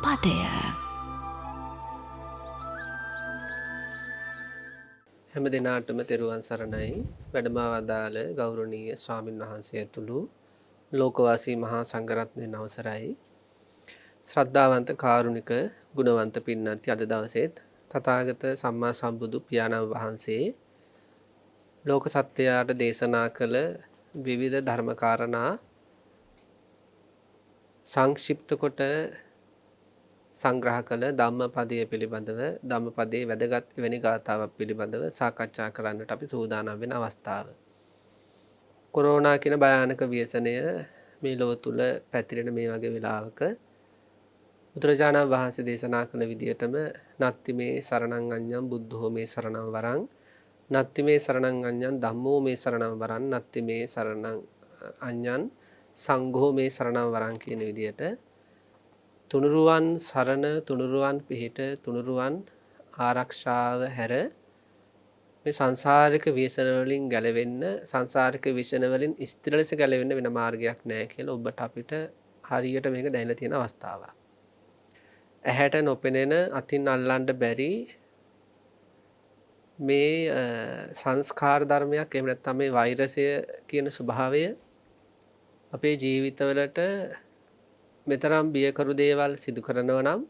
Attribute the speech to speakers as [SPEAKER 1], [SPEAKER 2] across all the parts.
[SPEAKER 1] පදය.
[SPEAKER 2] හැම දිනාටම තෙරුවන් සරණයි. වැඩම වදාළ ගෞරවනීය ස්වාමින් වහන්සේ ඇතුළු ලෝකවාසී මහා සංඝරත්නයන් අවසරයි. ශ්‍රද්ධාවන්ත කාරුණික ගුණවන්ත පින්නන්ති අද දවසේත් තථාගත සම්මා සම්බුදු පියාණන් වහන්සේ ලෝක සත්‍යයට දේශනා කළ විවිධ ධර්මකාරණා සංක්ෂිප්ත කොට සංග්‍රහ කළ ධම්මපදය පිළිබඳව ධම්මපදයේ වැදගත් වෙනි ගාථාවක් පිළිබඳව සාකච්ඡා කරන්නට අපි සූදානම් වෙන අවස්ථාව. කොරෝනා කියන භයානක ව්‍යසනය මේ ලොව තුල පැතිරෙන මේ වගේ වෙලාවක බුදුරජාණන් වහන්සේ දේශනා කළ විදියටම නත්ති මේ සරණං අඤ්ඤං බුද්ධෝ මේ සරණං වරං නත්ති මේ සරණං අඤ්ඤං ධම්මෝ මේ සරණං වරං නත්ති මේ සරණං අඤ්ඤං සංඝෝ මේ සරණං වරං කියන විදියට තුනුරුවන් සරණ තුනුරුවන් පිහිට තුනුරුවන් ආරක්ෂාව හැර මේ සංසාරික ව්‍යසන වලින් ගැලවෙන්න සංසාරික විෂණ වලින් ස්ථිර ලෙස ගැලවෙන්න වෙන මාර්ගයක් නැහැ කියලා ඔබට අපිට හරියට මේක දැනලා තියෙන අවස්ථාවක්. ඇහැට නොපෙනෙන අතින් අල්ලන්න බැරි මේ සංස්කාර ධර්මයක් එහෙම නැත්නම් මේ වෛරසය කියන ස්වභාවය අපේ ජීවිතවලට මෙතරම් බියකරු දේවල් සිදු කරනවා නම්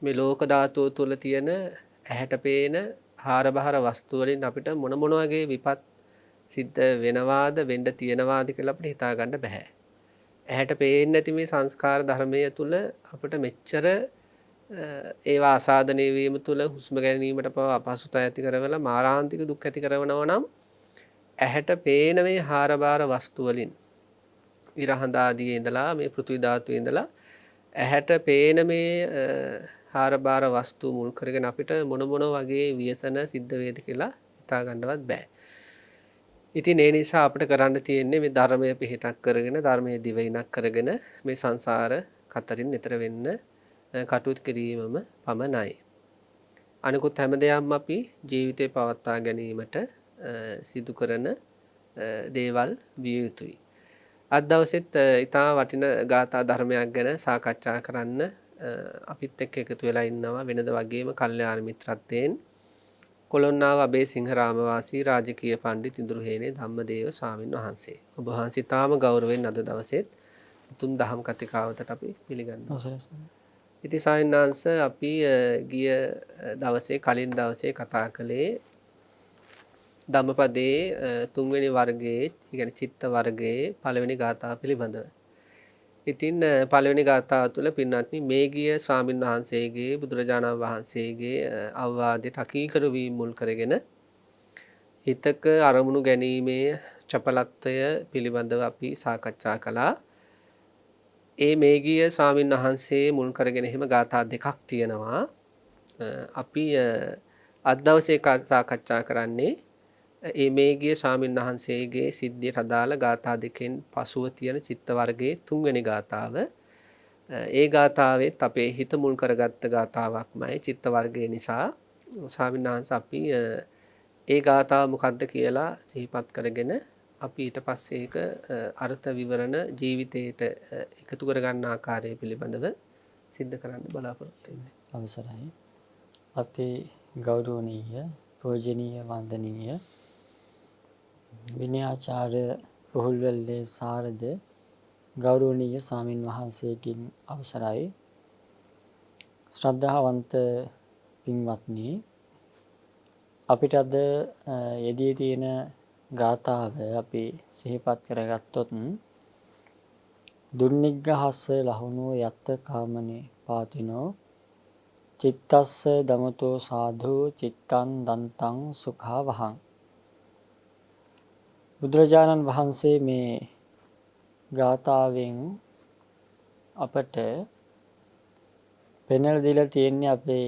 [SPEAKER 2] මේ ලෝක ධාතුව තුල තියෙන ඇහැට පේන හාරබහර වස්තු වලින් අපිට මොන වගේ විපත් සිද්ධ වෙනවාද වෙන්න තියෙනවාද කියලා අපිට හිතා ගන්න බෑ. ඇහැට පේන්නේ නැති මේ සංස්කාර ධර්මයේ තුල අපිට මෙච්චර ඒවා ආසාදනය වීම තුල හුස්ම ගැනීමට පවා අපහසුතාව ඇති කරවලා මාරාන්තික දුක් ඇති කරනවා නම් ඇහැට පේන මේ හාරබහර වස්තු වලින් ඉරහඳ ආදී ඉඳලා මේ පෘථිවි ධාතුවේ ඉඳලා ඇහැට පේන මේ හාරබාර වස්තු මුල් කරගෙන අපිට මොන වගේ ව්‍යසන සිද්ධ වේද කියලා හිතා ගන්නවත් බෑ. ඉතින් ඒ නිසා අපිට කරන්න තියෙන්නේ මේ ධර්මය පිහිටක් කරගෙන ධර්මයේ දිවයිනක් කරගෙන මේ සංසාර කතරින් එතර වෙන්න කටයුතු කිරීමම පමණයි. අනිකුත් හැම දෙයක්ම අපි ජීවිතේ පවත්වා ගැනීමට සිදු කරන දේවල් විය යුතුයි. අද දවසෙත් ඊටා වටින ගාථා ධර්මයක් ගැන සාකච්ඡා කරන්න අපිත් එක්ක එකතු වෙලා ඉන්නවා වෙනද වගේම කල්යාණ මිත්‍රත්වයෙන් කොළොන්නාව අබේසිංහ රාමවාසී රාජකීය පඬිතු ඉඳුරුහේනේ ධම්මදේව ස්වාමින් වහන්සේ. ඔබ වහන්සේ තාම ගෞරවයෙන් අද දවසෙත් උතුම් දහම් කතිකාවතට අපි පිළිගන්නවා. ඉතින් සායනාංශ අපි ගිය දවසේ කලින් දවසේ කතා කළේ ධම්මපදයේ තුන්වෙනි වර්ගයේ කියන්නේ චිත්ත වර්ගයේ පළවෙනි ගාථාව පිළිබඳව. ඉතින් පළවෙනි ගාථාව තුළ පින්වත්නි මේ ගිය ස්වාමින් වහන්සේගේ බුදුරජාණන් වහන්සේගේ අවවාදයට අකීකරු වීම මුල් කරගෙන හිතක අරමුණු ගැනීමේ චපලත්වය පිළිබඳව අපි සාකච්ඡා කළා. ඒ මේ ගිය ස්වාමින් වහන්සේ මුල් කරගෙන එහෙම ගාථා දෙකක් තියෙනවා. අපි අද දවසේ සාකච්ඡා කරන්නේ ඒ මේගිය ස්වාමීන් වහන්සේගේ සිද්ධියට අදාළ ගාථා දෙකෙන් පසුව තියෙන චිත්ත වර්ගයේ තුන්වෙනි ගාථාව. ඒ ගාථාවෙත් අපේ හිත මුල් කරගත්ත ගාථාවක්මයි චිත්ත වර්ගය නිසා ස්වාමීන් වහන්සේ අපි ඒ ගාථාව මොකක්ද කියලා සිහිපත් කරගෙන අපි ඊට පස්සේ ඒක අර්ථ විවරණ ජීවිතයට එකතු කරගන්න ආකාරය පිළිබඳව සිද්ධ කරන්න බලාපොරොත්තු වෙන්නේ.
[SPEAKER 3] අවසරයි. අති ගෞරවනීය පූජනීය වන්දනීය විනයාචාර්ය පුහුල්වැල්ලේ සාරද ගෞරවනීය ස්වාමින් වහන්සේගෙන් අවසරයි. ශ්‍රද්ධාවන්ත පින්වත්නි, අපිට අද යෙදී තියෙන ගාථාව අපි සිහිපත් කරගත්තොත් දුර්නිග්ගහස්ස ලහුනෝ යත්ත කාමනේ පාතිනෝ චිත්තස්ස දමතෝ සාධු චිත්තං දන්තං සුඛාවහං. බුදුරජාණන් වහන්සේ මේ ගාථාවෙන් අපට පෙන්වලා දීලා තියෙන්නේ අපේ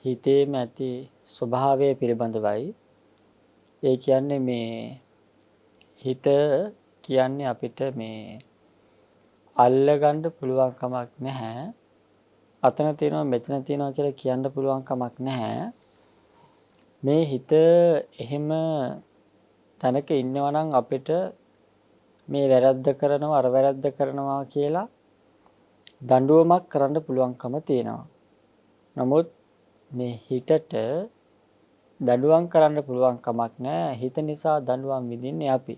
[SPEAKER 3] හිතේම ඇති ස්වභාවය පිළිබඳවයි. ඒ කියන්නේ මේ හිත කියන්නේ අපිට මේ අල්ලගන්න පුළුවන් කමක් නැහැ. අතන තියෙනවා මෙතන තියෙනවා කියලා කියන්න පුළුවන් කමක් නැහැ. මේ හිත එහෙම තැනක ඉන්නවා නම් අපිට මේ වැරද්ද කරනවා අර වැරද්ද කරනවා කියලා දඬුවමක් කරන්න පුළුවන්කම තියෙනවා. නමුත් මේ හිතට දඬුවම් කරන්න පුළුවන් කමක් නැහැ. හිත නිසා දඬුවම් විඳින්නේ අපි.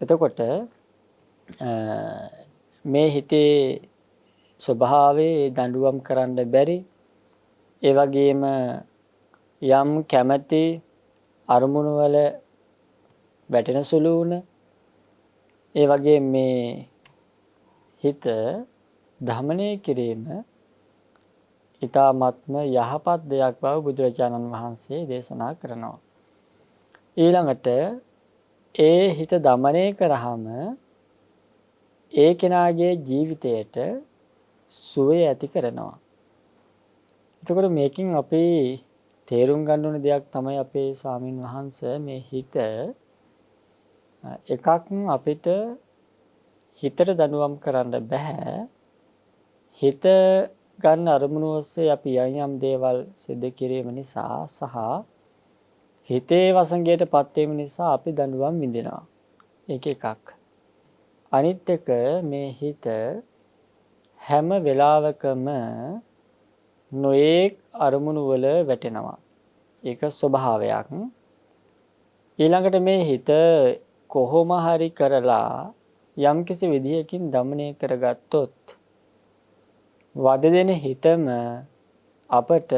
[SPEAKER 3] එතකොට මේ හිතේ ස්වභාවයේ දඬුවම් කරන්න බැරි, ඒ වගේම යම් කැමැති අරමුණු වල වැටෙන සුළු වුණ, ඒ වගේ මේ හිත දමනය කිරීම ඊ타ත්ම යහපත් දෙයක් බව බුදුරජාණන් වහන්සේ දේශනා කරනවා. ඊළඟට ඒ හිත දමනය කරාම ඒ කෙනාගේ ජීවිතයට සුවය ඇති කරනවා. එතකොට මේකෙන් අපි තේරුම් ගන්න ඕන දෙයක් තමයි අපේ ස්වාමින් වහන්සේ මේ හිත එකක් අපිට හිතට දඬුවම් කරන්න බෑ. හිත ගන්න අරමුණු ඔස්සේ අපි යම් දේවල් සිදු කිරීම නිසා සහ හිතේ වසඟයටපත් වීම නිසා අපි දඬුවම් විඳිනවා. ඒක එකක්. අනිත් එක මේ හිත හැම වෙලාවකම නොඑක් අරමුණු වල වැටෙනවා. ඒක ස්වභාවයක්. ඊළඟට මේ හිත කොහොම හරි කරලා යම්කිසි විදියකින් দমনය කරගත්තොත් වද දෙන හිතම අපට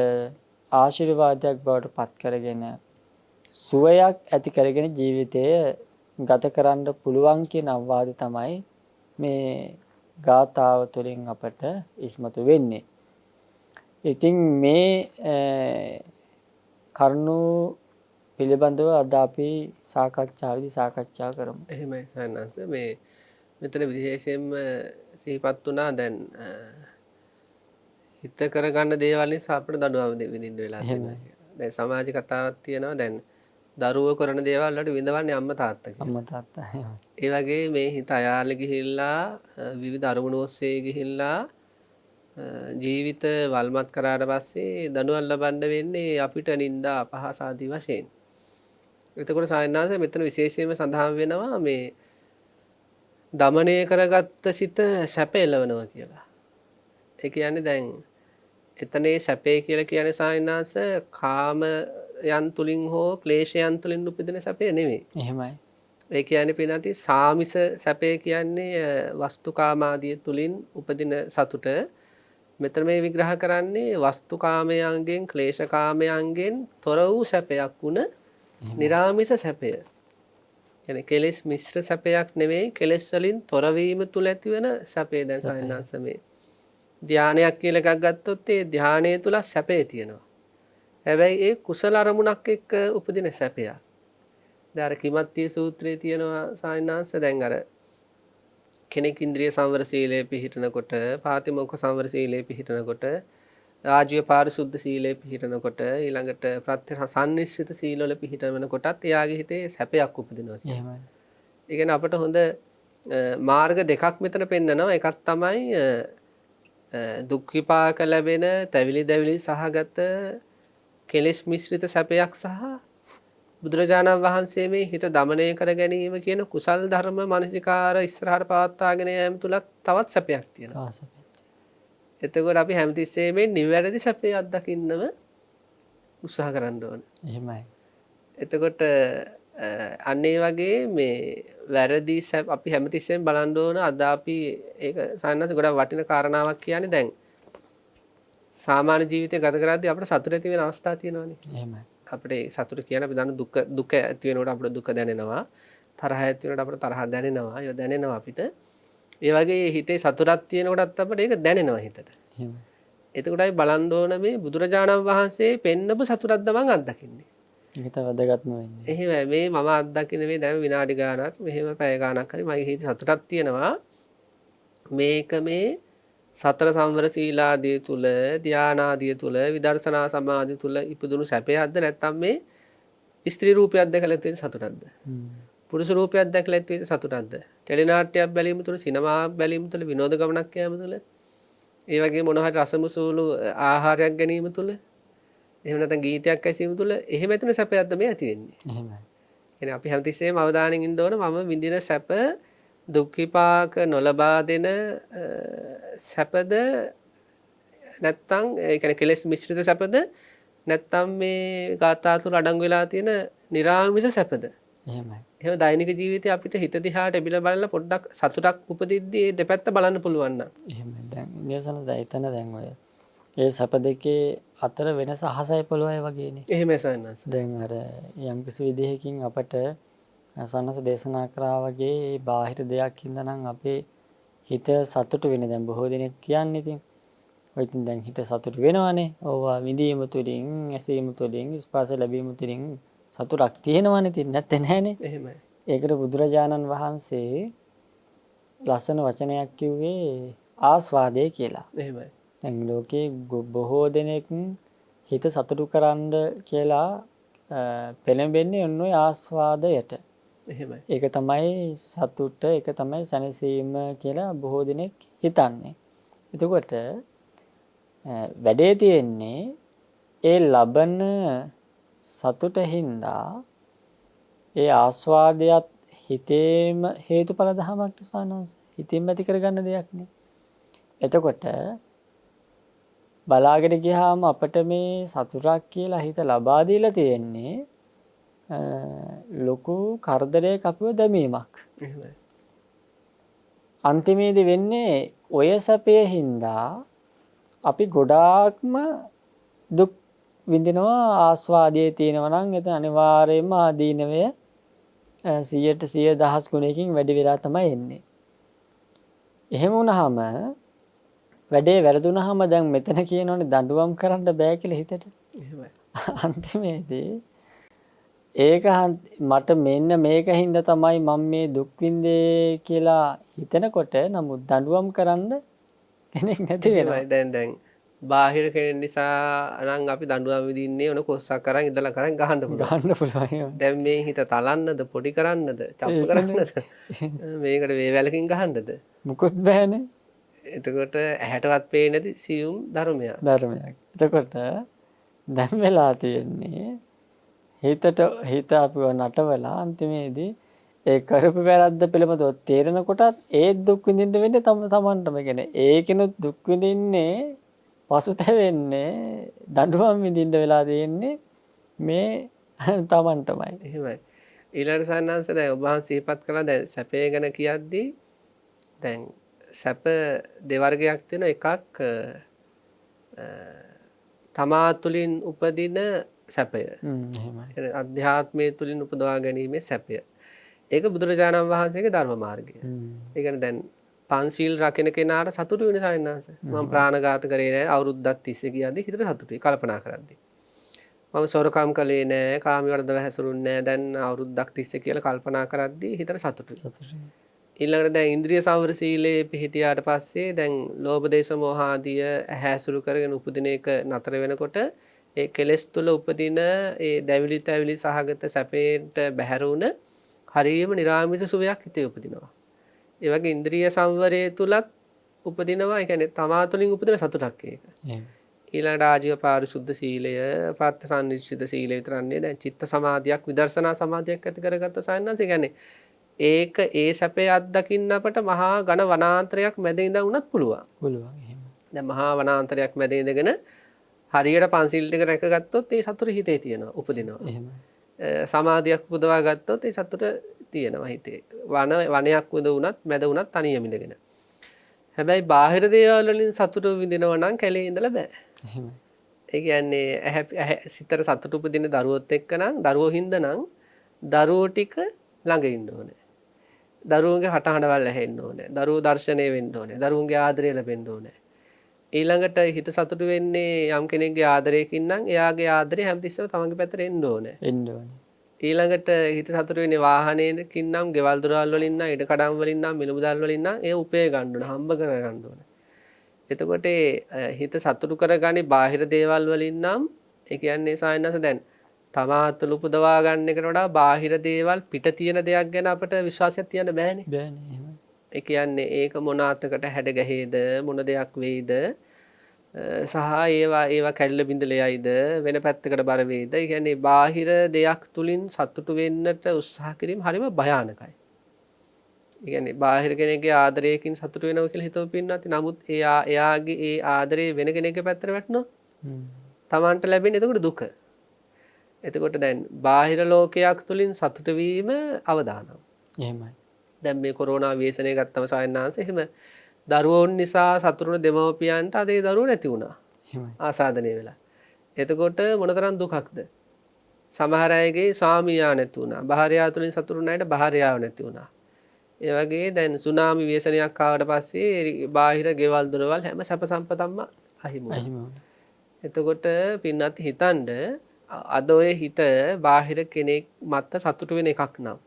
[SPEAKER 3] ආශිර්වාදයක් බවට පත් කරගෙන සුවයක් ඇති කරගෙන ජීවිතය ගත කරන්න පුළුවන් කියන අවවාද තමයි මේ ගාථාව තුළින් අපට ඉස්මතු වෙන්නේ. ඉතින් මේ කරුණු පිළිබඳව අද අපි සාකච්ඡාවේදී සාකච්ඡා කරමු.
[SPEAKER 2] එහෙමයි සයන්නාංශ මේ මෙතන විශේෂයෙන්ම සිහිපත් වුණා දැන් හිත කරගන්න දේවල් නිසා අපිට දඬුවම් විඳින්න වෙලා තියෙනවා. දැන් සමාජ කතාවක් තියෙනවා දැන් දරුවෝ කරන දේවල් වලට විඳවන්නේ අම්මා තාත්තා කියලා.
[SPEAKER 3] අම්මා තාත්තා එහෙමයි.
[SPEAKER 2] ඒ වගේ මේ හිත අයාලේ ගිහිල්ලා විවිධ අරමුණු ඔස්සේ ගිහිල්ලා ජීවිත වල්මත් කරාට පස්සේ දඬුවම් ලබන්න වෙන්නේ අපිට නිന്ദා අපහාස ආදී වශයෙන්. එතකොට සායනාස මෙතන විශේෂයෙන්ම සඳහන් වෙනවා මේ දමනය කරගත්ත සිත සැප එළවනවා කියලා. ඒ කියන්නේ දැන් එතනේ සැපේ කියලා කියන්නේ සායනාස කාමයන් තුලින් හෝ ක්ලේශයන් තුලින් උපදින සැපේ නෙමෙයි.
[SPEAKER 3] එහෙමයි.
[SPEAKER 2] ඒ කියන්නේ පිනාති සාමිස සැපේ කියන්නේ වස්තුකාමාදිය තුලින් උපදින සතුට. මෙතන මේ විග්‍රහ කරන්නේ වස්තුකාමයන්ගෙන් ක්ලේශකාමයන්ගෙන් තොර වූ සැපයක් වුණ නිරාමිස සැපය. කියන්නේ කෙලෙස් මිශ්‍ර සැපයක් නෙවෙයි කෙලෙස් වලින් තොර වීම තුල ඇතිවන සැපේ. දැන් සායනාංශ මේ ධානයක් කියලා එකක් ගත්තොත් ඒ ධානය තුල සැපේ තියෙනවා. හැබැයි ඒ කුසල අරමුණක් එක්ක උපදින සැපයක්. දැන් අර කිමත්ති සූත්‍රයේ තියෙනවා සායනාංශ දැන් අර කෙනෙක් ඉන්ද්‍රිය සංවර සීලයේ පිහිටනකොට පාතිමොක්ඛ සංවර සීලයේ පිහිටනකොට ආජීව පාරිශුද්ධ සීලයේ පිහිටනකොට ඊළඟට ප්‍රත්‍යසන්නිස්සිත සීලවල පිහිටවනකොටත් එයාගේ හිතේ සැපයක් උපදිනවා කියන්නේ.
[SPEAKER 3] එහෙමයි.
[SPEAKER 2] ඒ කියන්නේ අපිට හොඳ මාර්ග දෙකක් මෙතන පෙන්නනවා. එකක් තමයි දුක් විපාක ලැබෙන තැවිලි දැවිලි සහගත කෙලෙස් මිශ්‍රිත සැපයක් සහ බුදුරජාණන් වහන්සේ මේ හිත දමනය කර ගැනීම කියන කුසල් ධර්ම මානසිකාර ඉස්සරහට පවත්වාගෙන යාම තුලත් තවත් සැපයක් තියෙනවා. එතකොට අපි හැමතිස්සෙම මේ නිවැරදි සැපේ අත්දකින්නම උත්සාහ කරන්න ඕන.
[SPEAKER 3] එහෙමයි.
[SPEAKER 2] එතකොට අන්න ඒ වගේ මේ වැරදි අපි හැමතිස්සෙම බලන්න ඕන. අද අපි ඒක සාන්නස ගොඩක් වටින කාරණාවක් කියන්නේ දැන් සාමාන්‍ය ජීවිතය ගත කරද්දී අපිට සතුට ඇති වෙන අවස්ථා තියෙනවානේ.
[SPEAKER 3] එහෙමයි.
[SPEAKER 2] අපිට සතුට කියන අපි දන්න දුක ඇති වෙනකොට අපිට දුක දැනෙනවා. තරහ ඇති වෙනකොට අපිට තරහ දැනෙනවා. ඒක දැනෙනවා අපිට. ඒ වගේ හිතේ සතුටක් තියෙනකොටත් අපිට ඒක දැනෙනවා හිතට.
[SPEAKER 3] එහෙමයි.
[SPEAKER 2] එතකොටයි බලන්න ඕන මේ බුදුරජාණන් වහන්සේ පෙන්නපු සතුටක්ද මං අත්දකින්නේ.
[SPEAKER 3] ඒක තමයි වැදගත්ම වෙන්නේ.
[SPEAKER 2] එහෙම මේ මම අත්දකින්නේ මේ දැන් විනාඩි ගාණක් මෙහෙම පැය ගාණක් හරි මගේ හිතේ සතුටක් තියෙනවා. මේක මේ සතර සංවර සීලාදී තුල ධානාදී තුල විදර්ශනා සමාධි තුල ඉපදුණු සැපයක්ද නැත්නම් මේ ස්ත්‍රී රූපයක් දැකලා තියෙන සතුටක්ද? පුරුෂ රූපයක් දැකලා තියෙන සතුටක්ද? ටෙලිනාට්‍යයක් බැලීම තුල සිනමාවක් බැලීම තුල විනෝද ගමනක් යාම තුල ඒ වගේ මොන හරි රසමුසුළු ආහාරයක් ගැනීම තුල එහෙම නැත්නම් ගීතයක් ඇසීම තුල එහෙම ඇතින සැපයක්ද මේ ඇති වෙන්නේ?
[SPEAKER 3] එහෙමයි.
[SPEAKER 2] එහෙනම් අපි හැමතිස්සෙම අවධානයෙන් ඉන්න ඕන මම විඳින සැප දුක් විපාක නොලබා දෙන සැපද නැත්තම් ඒ කියන්නේ කෙලෙස් මිශ්‍රිත සැපද නැත්තම් මේ ගාථා තුල අඩංගු වෙලා තියෙන නිර්ආමිෂ සැපද?
[SPEAKER 3] එහෙමයි.
[SPEAKER 2] එහෙම දෛනික ජීවිතේ අපිට හිත දිහාට එබිලා බලලා පොඩ්ඩක් සතුටක් උපදිද්දී ඒ දෙපැත්ත බලන්න පුළුවන් නම්.
[SPEAKER 3] එහෙමයි. දැන් ඉන්දියාසන දැන් දැන් ඔය ඒ සැප දෙකේ අතර වෙනස අහසයි පොළොවයි වගේනේ.
[SPEAKER 2] එහෙමයි සයන්ස්.
[SPEAKER 3] දැන් අර යම් කිසි විදිහකින් අපට සන්නස දේශනා කරා වගේ ඒ බාහිර දෙයක් හින්දා නම් අපේ හිත සතුටු වෙන දැන් බොහෝ දෙනෙක් කියන්නේ ඉතින් ඔය ඉතින් දැන් හිත සතුටු වෙනවනේ. ඕවා විඳීම තුළින්, ඇසීම තුළින්, ස්පර්ශ ලැබීම තුළින් සතුටක් තියෙනවනේ. ඉතින් නැත්තේ නෑනේ.
[SPEAKER 2] එහෙමයි.
[SPEAKER 3] ඒකට බුදුරජාණන් වහන්සේ ලස්සන වචනයක් කිව්වේ ආස්වාදය කියලා.
[SPEAKER 2] එහෙමයි.
[SPEAKER 3] දැන් ලෝකේ බොහෝ දෙනෙක් හිත සතුටු කරන්න කියලා පෙළඹෙන්නේ ඔන්න ඔය ආස්වාදයට.
[SPEAKER 2] එහෙමයි.
[SPEAKER 3] ඒක තමයි සතුට, ඒක තමයි සැනසීම කියලා බොහෝ දෙනෙක් හිතන්නේ. එතකොට වැඩේ තියෙන්නේ ඒ ලබන සතුට හින්දා ඒ ආස්වාදයත් හිතේම හේතුඵල ධමයක් නිසා නංස. හිතින්ම ඇති කරගන්න දෙයක් නේ. එතකොට බලාගෙන ගියාම අපිට මේ සතුටක් කියලා හිත ලබා දීලා තියෙන්නේ ලොකු කරදරයක අපිව දැමීමක්.
[SPEAKER 2] එහෙමයි.
[SPEAKER 3] අන්තිමේදී වෙන්නේ ඔය සැපේ හින්දා අපි ගොඩාක්ම දුක් විඳිනවා. ආස්වාදයේ තියෙනවා නම් එතන අනිවාර්යයෙන්ම ආදීනවය 100ට 100,000 ගුණයකින් වැඩි වෙලා තමයි එන්නේ. එහෙම වුණාම වැඩේ වැරදුනහම දැන් මෙතන කියනෝනේ දඬුවම් කරන්න බෑ කියලා හිතට.
[SPEAKER 2] එහෙමයි.
[SPEAKER 3] අන්තිමේදී ඒක මට මෙන්න මේක හින්දා තමයි මම මේ දුක් විඳේ කියලා හිතනකොට නමුත් දඬුවම් කරන්න කෙනෙක් නැති වෙනවා.
[SPEAKER 2] දැන් බාහිර කෙනෙක් නිසා නම් අපි දඬුවම් විඳින්නේ ඔන කොස්සක් අරන් ඉඳලා කරන් ගහන්න පුළුවන්.
[SPEAKER 3] ගන්න පුළුවන්.
[SPEAKER 2] දැන් මේ හිත තලන්නද පොඩි කරන්නද චප්ප කරන්නද මේකට වේවැලකින් ගහන්නද
[SPEAKER 3] මුකුත් බෑනේ.
[SPEAKER 2] එතකොට ඇහැටවත් පේන්නේ නැති සියුම් ධර්මයක්.
[SPEAKER 3] ධර්මයක්. එතකොට දැන් වෙලා තියෙන්නේ හිත අපිව නටවලා අන්තිමේදී ඒ කරපු වැරද්ද පිළිබඳව තේරෙනකොටත් ඒ දුක් විඳින්න වෙන්නේ තමන්ටම. කියන්නේ ඒකිනුත් දුක් විඳින්නේ පසුතැවෙන්නේ දඬුවම් විඳින්න වෙලා තියෙන්නේ මේ තමන්ටමයි.
[SPEAKER 2] එහෙමයි. ඊළඟ සන්නංශ දැන් ඔබ වහන්සේ සිහිපත් කළා දැන් සැපේ ගැන කියද්දී දැන් සැප දෙවර්ගයක් තියෙනවා. එකක් තමා තුළින් උපදින සැපය.
[SPEAKER 3] එහෙමයි.
[SPEAKER 2] අධ්‍යාත්මය තුළින් උපදවා ගැනීමේ සැපය. ඒක බුදුරජාණන් වහන්සේගේ ධර්ම මාර්ගය. ඒ කියන්නේ දැන් පන්සිල් රකින්න කෙනාට සතුටු වෙන සායනාස. මම ප්‍රාණඝාත කරේ නැහැ අවුරුද්දක් තිස්සේ කියද්දි හිතට සතුටුයි කල්පනා කරද්දි. මම සොරකම් කළේ නැහැ කාමී වර්ධව හැසිරුන්නේ නැහැ දැන් අවුරුද්දක් තිස්සේ කියලා කල්පනා කරද්දි හිතට සතුටුයි. ඊළඟට දැන් ඉන්ද්‍රිය සංවර සීලේ පිහිටියාට පස්සේ දැන් ලෝභ දේශ මොහ ආදිය ඇහැසුරු කරගෙන උපදින එක නතර වෙනකොට ඒ කෙලෙස් තුල උපදින ඒ දැවිලි තැවිලි සහගත සැපේට බැහැර වුණ හරියම නිර්ආමිෂ සුවයක් හිතේ උපදිනවා. ඒ වගේ ඉන්ද්‍රිය සංවරයේ තුලත් උපදිනවා. ඒ කියන්නේ තමා තුළින් උපදින සතුටක් ඒක. ඊළඟට ආජීව පාරිශුද්ධ සීලය, ප්‍රත්‍යසන්නිශ්චිත සීලය විතරන්නේ දැන් චිත්ත සමාධියක් විදර්ශනා සමාධියක් ඇති කරගත්ත සයන්නාස. ඒ කියන්නේ ඒක ඒ සැපේ අත්දකින්න අපට මහා ඝන වනාන්තරයක් මැද ඉඳන් උනත් පුළුවන්.
[SPEAKER 3] පුළුවන්. එහෙම.
[SPEAKER 2] දැන් මහා වනාන්තරයක් මැද ඉඳගෙන හරියට පන්සිල් ටික රැකගත්තොත් ඒ සතුට හිතේ තියෙනවා, උපදිනවා.
[SPEAKER 3] එහෙමයි.
[SPEAKER 2] සමාධියක් පුදවා ගත්තොත් ඒ සතුට තියෙනවා හිතේ. වනයක් උද උනත් මැද උනත් තනියම ඉඳගෙන. හැබැයි බාහිර දේවල් වලින් සතුට විඳිනවා නම් කැලේ ඉඳලා බෑ.
[SPEAKER 3] එහෙමයි.
[SPEAKER 2] ඒ කියන්නේ සිතට සතුට උපදින දරුවොත් එක්ක නම් දරුවෝ හින්දා නම් දරුවෝ ටික ළඟ ඉන්න ඕනේ. දරුවන්ගේ හටහඬවල් ඇහෙන්න ඕනේ. දරුවෝ දර්ශනය වෙන්න ඕනේ. දරුවන්ගේ ආදරය ලැබෙන්න ඕනේ. ඊළඟට හිත සතුටු වෙන්නේ යම් කෙනෙක්ගේ ආදරයකින් නම් එයාගේ ආදරය හැමතිස්සෙම තමන්ගේ පැත්තට එන්න ඕනේ.
[SPEAKER 3] එන්න ඕනේ.
[SPEAKER 2] ඊළඟට හිත සතුටු වෙන්නේ වාහනයකින් නම්, ගෙවල් දොරවල් වලින් නම්, ඉඩ කඩම් වලින් නම්, මිල මුදල් වලින් නම් ඒ උපේ ගන්න ඕනේ, හම්බ කර ගන්න ඕනේ. එතකොට හිත සතුටු කරගන්නේ බාහිර දේවල් වලින් නම් ඒ කියන්නේ සායනස දැන් තමා තුළ උපදවා ගන්න එකට වඩා බාහිර දේවල් පිට තියෙන දෙයක් ගැන අපිට විශ්වාසයක් තියන්න බෑනේ.
[SPEAKER 3] බෑනේ. එහෙමයි.
[SPEAKER 2] ඒ කියන්නේ ඒක මොන අතකට හැඩ ගැහෙයිද මොන දෙයක් වෙයිද සහ ඒවා කැඩිලා බිඳලා යයිද වෙන පැත්තකට බර වෙයිද. ඒ කියන්නේ බාහිර දෙයක් තුලින් සතුටු වෙන්නට උත්සාහ කිරීම හරිම භයානකයි. ඒ කියන්නේ බාහිර කෙනෙක්ගේ ආදරයකින් සතුට වෙනවා කියලා හිතව පින්නත් නමුත් එයාගේ ඒ ආදරේ වෙන කෙනෙක්ගේ පැත්තට වැටුණොත් තමන්ට ලැබෙන්නේ එතකොට දුක. එතකොට දැන් බාහිර ලෝකයක් තුලින් සතුට වීම අවදානම්.
[SPEAKER 3] එහෙමයි.
[SPEAKER 2] දැන් මේ කොරෝනා ව්‍යසනය ගත්තම සායනාංශ එහෙම දරුවෝන් නිසා සතුටුන දෙමව්පියන්ට අද ඒ දරුවෝ නැති වුණා.
[SPEAKER 3] එහෙමයි.
[SPEAKER 2] ආසාදනය වෙලා. එතකොට මොනතරම් දුකක්ද? සමහර අයගේ ස්වාමියා නැති වුණා. භාර්යාව තුලින් සතුටු නැයට භාර්යාව නැති වුණා. ඒ වගේ දැන් සුනාමි ව්‍යසනයක් ආවට පස්සේ බාහිර ගෙවල් දොරවල් හැම සැප සම්පතක්ම අහිමි වුණා. එතකොට පින්නත් හිතනද අද ඔය හිත බාහිර කෙනෙක් මත සතුටු වෙන එකක් නම්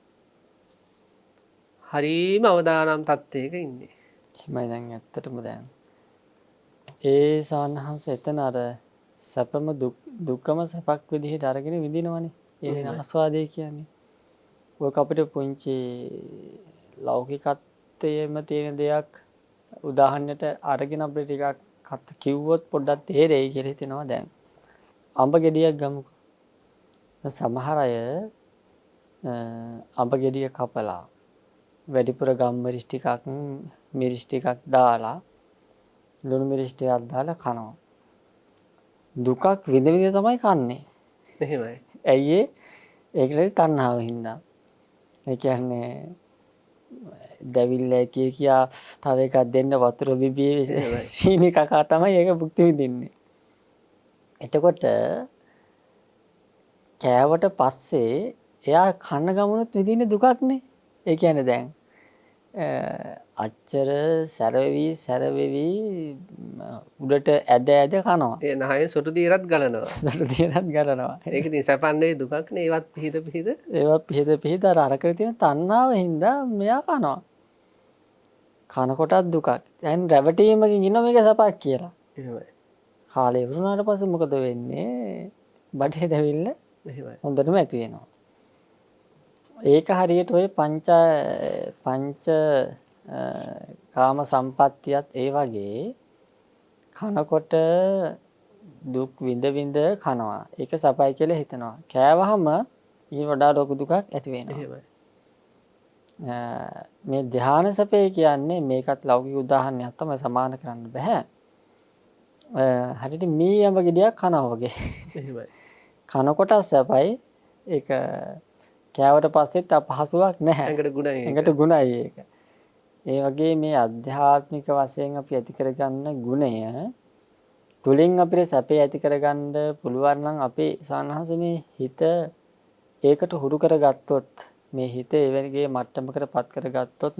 [SPEAKER 2] හරීම අවදානම් තත්ත්වයක ඉන්නේ.
[SPEAKER 3] එහෙමයි දැන් ඇත්තටම දැන් ඒ සාන්නහංස එතන අර සැපම දුක්කම සැපක් විදිහට අරගෙන විඳිනවනේ. ඒ වෙන ආස්වාදේ කියන්නේ. ඔක අපිට පුංචි ලෞකිකත්වයේම තියෙන දෙයක් උදාහරණයට අරගෙන අපිට ටිකක් කිව්වොත් පොඩ්ඩක් තේරෙයි කියලා හිතෙනවා දැන්. අඹ ගෙඩියක් ගමුකෝ. සමහර අය අඹ ගෙඩිය කපලා වැඩිපුර ගම්මිරිස් ටිකක් මිරිස් ටිකක් දාලා ලුණු මිරිස් ටිකක් දාලා කනවා. දුකක් විඳ විඳ තමයි කන්නේ.
[SPEAKER 2] එහෙමයි.
[SPEAKER 3] ඇයි ඒකට තණ්හාව හින්දා. ඒ කියන්නේ දැවිල්ල කියා තව එකක් දෙන්න වතුර බිබී සීනි කකා තමයි ඒක භුක්ති විඳින්නේ. එතකොට කෑවට පස්සේ එයා කන්න ගමනොත් විඳින්නේ දුකක්නේ. ඒ කියන්නේ දැන් අච්චර සැරවෙවි උඩට ඇද කනවා.
[SPEAKER 2] ඒ නහයෙන් සොටු දීරත් ගලනවා.
[SPEAKER 3] සොටු දීරත් ගලනවා.
[SPEAKER 2] ඒක ඉතින් සැපන්නේ දුකක්නේ. ඒවත්
[SPEAKER 3] පිහිද අරක තියෙන තණ්හාව හින්දා මෙයා කනවා. කනකොටත් දුකක්. දැන් රැවටීමකින් ඉන්න මේක සපක් කියලා.
[SPEAKER 2] එහෙමයි.
[SPEAKER 3] කාලේ වුණාට පස්සේ මොකද වෙන්නේ? බඩේ දැවිල්ල
[SPEAKER 2] එහෙමයි.
[SPEAKER 3] හොඳටම ඇති වෙනවා. ඒක හරියට ඔය පංච කාම සම්පත්තියත් ඒ වගේ කනකොට දුක් විඳ කනවා. ඒක සපයි කියලා හිතනවා. කෑවහම ඊට වඩා ලොකු දුකක් ඇති වෙනවා.
[SPEAKER 2] එහෙමයි.
[SPEAKER 3] මේ ධ්‍යාන සපේ කියන්නේ මේකත් ලෞකික උදාහරණයක් තමයි සමාන කරන්න බෑ. හරියට මී යඹ ගෙඩියක් කනවා වගේ.
[SPEAKER 2] එහෙමයි.
[SPEAKER 3] කනකොට සපයි ඒක කෑවට පස්සෙත් අපහසුාවක් නැහැ.
[SPEAKER 2] ඇඟට
[SPEAKER 3] ගුණයි ඒක. ඒ වගේ මේ අධ්‍යාත්මික වශයෙන් අපි ඇති කරගන්න ගුණය තුලින් අපිට සැපේ ඇති කරගන්න පුළුවන් නම් අපේ සානහස මේ හිත ඒකට හුරු කරගත්තොත් මේ හිත එවැනිගේ මට්ටමකට පත් කරගත්තොත්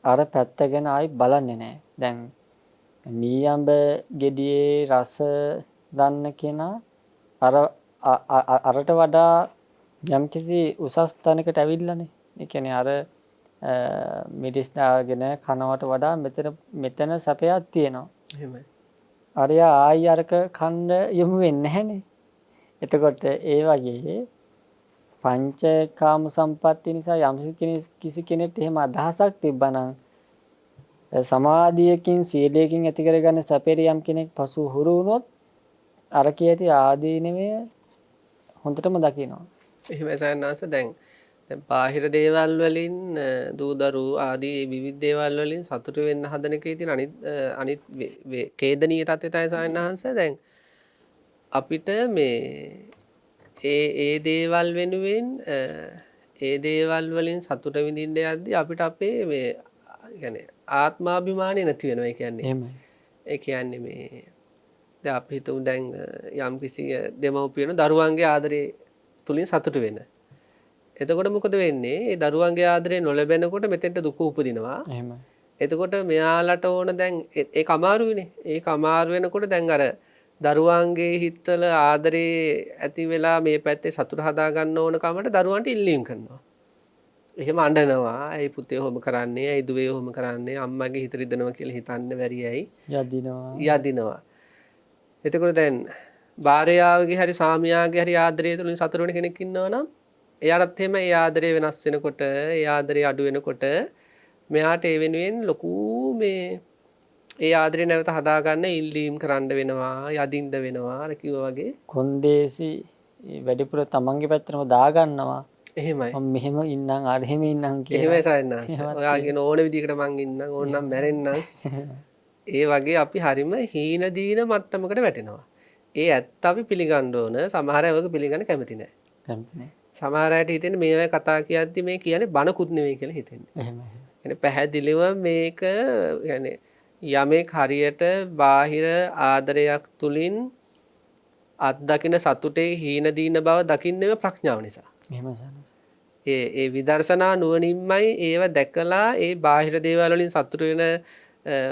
[SPEAKER 3] අර පැත්ත ගැන ආයි බලන්නේ නැහැ. දැන් මීයඹ ගෙඩියේ රස දන්න කෙනා අරට වඩා යම්කිසි උසස් තැනකට ඇවිල්ලානේ. ඒ කියන්නේ අර මිරිස් දාගෙන කනවට වඩා මෙතන සැපයක් තියෙනවා.
[SPEAKER 2] එහෙමයි.
[SPEAKER 3] අරයා ආයි අරක කන්න යමු වෙන්නේ නැහනේ. එතකොට ඒ වගේ පංචකාම සම්පatti නිසා යම් කිසි කෙනෙක් එහෙම අදහසක් තිබ්බනම් සමාධියකින් සීලයකින් ඇති කරගන්න සැපේ යම් කෙනෙක් පසු හුරු වුණොත් අර කියති ආදීනමය හොඳටම දකිනවා.
[SPEAKER 2] එහෙමයි සයන්නාංශ දැන් බාහිර දේවල් වලින් දූදරු ආදී විවිධ දේවල් වලින් සතුටු වෙන්න හදන එකේ තියෙන අනිත් කේදනීය තත්ත්වය තමයි සයන්නාංශ දැන් අපිට මේ ඒ දේවල් වෙනුවෙන් ඒ දේවල් වලින් සතුට විඳින්න යද්දී අපිට අපේ මේ يعني ආත්මාභිමානය නැති වෙනවා. ඒ කියන්නේ
[SPEAKER 3] එහෙමයි.
[SPEAKER 2] ඒ කියන්නේ මේ දැන් අපි හිතමු දැන් යම් කිසි දෙමව්පියන දරුවන්ගේ ආදරේ තුලින් සතුට වෙන. එතකොට මොකද වෙන්නේ? ඒ දරුවන්ගේ ආදරේ නොලැබෙනකොට මෙතෙන්ට දුක උපදිනවා.
[SPEAKER 3] එහෙමයි.
[SPEAKER 2] එතකොට මෙයාලට ඕන දැන් ඒක අමාරුයිනේ. ඒක අමාරු වෙනකොට දැන් අර දරුවන්ගේ හිතවල ආදරේ ඇති වෙලා මේ පැත්තේ සතුට හදා ගන්න ඕන කමට දරුවන්ට ඉල්ලීම් කරනවා. එහෙම අඬනවා. "ඇයි පුතේ ඔහොම කරන්නේ? ඇයි දුවේ ඔහොම කරන්නේ? අම්මගේ හිත රිදෙනවා කියලා හිතන්න බැරි ඇයි?" යදිනවා. එතකොට දැන් භාර්යාවගේ හරි සාමියාගේ හරි ආදරය තුලින් සතුට වෙන කෙනෙක් ඉන්නවා නම් එයාටත් එහෙම ඒ ආදරය වෙනස් වෙනකොට ඒ ආදරය අඩු වෙනකොට මෙයාට ඒ වෙනුවෙන් ලොකු මේ ඒ ආදරේ නැවත හදාගන්න ඉල්ලීම් කරන්න වෙනවා යදින්න වෙනවා අර කිව්වා වගේ
[SPEAKER 3] කොන්දේසි වැඩිපුර තමන්ගේ පැත්තටම දාගන්නවා.
[SPEAKER 2] එහෙමයි.
[SPEAKER 3] මම මෙහෙම ඉන්නම් අර එහෙම ඉන්නම් කියලා.
[SPEAKER 2] එහෙමයි සයන්නාංශ.
[SPEAKER 3] එහෙමත්
[SPEAKER 2] ඔයාගෙන ඕන විදිහකට මං ඉන්නම් ඕනනම් මැරෙන්නම්. ඒ වගේ අපි හරිම හීන දීන මට්ටමකට වැටෙනවා. ඒ ඇත්ත අපි පිළිගන්න ඕන. සමහර අය ඔයක පිළිගන්න කැමති නැහැ.
[SPEAKER 3] කැමති නෑ.
[SPEAKER 2] සමහර අයට හිතෙන්නේ මේ අය කතා කියද්දි මේ කියන්නේ බනකුත් නෙවෙයි කියලා හිතෙන්නේ.
[SPEAKER 3] එහෙම.
[SPEAKER 2] يعني පැහැදිලිව මේක يعني යමෙක් හරියට බාහිර ආදරයක් තුලින් අත්දකින සතුටේ හීන දීන බව දකින්නේ ප්‍රඥාව නිසා.
[SPEAKER 3] එහෙම සනස.
[SPEAKER 2] ඒ විදර්ශනා නුවණින්මයි ඒව දැකලා ඒ බාහිර දේවල් වලින් සතුට වෙන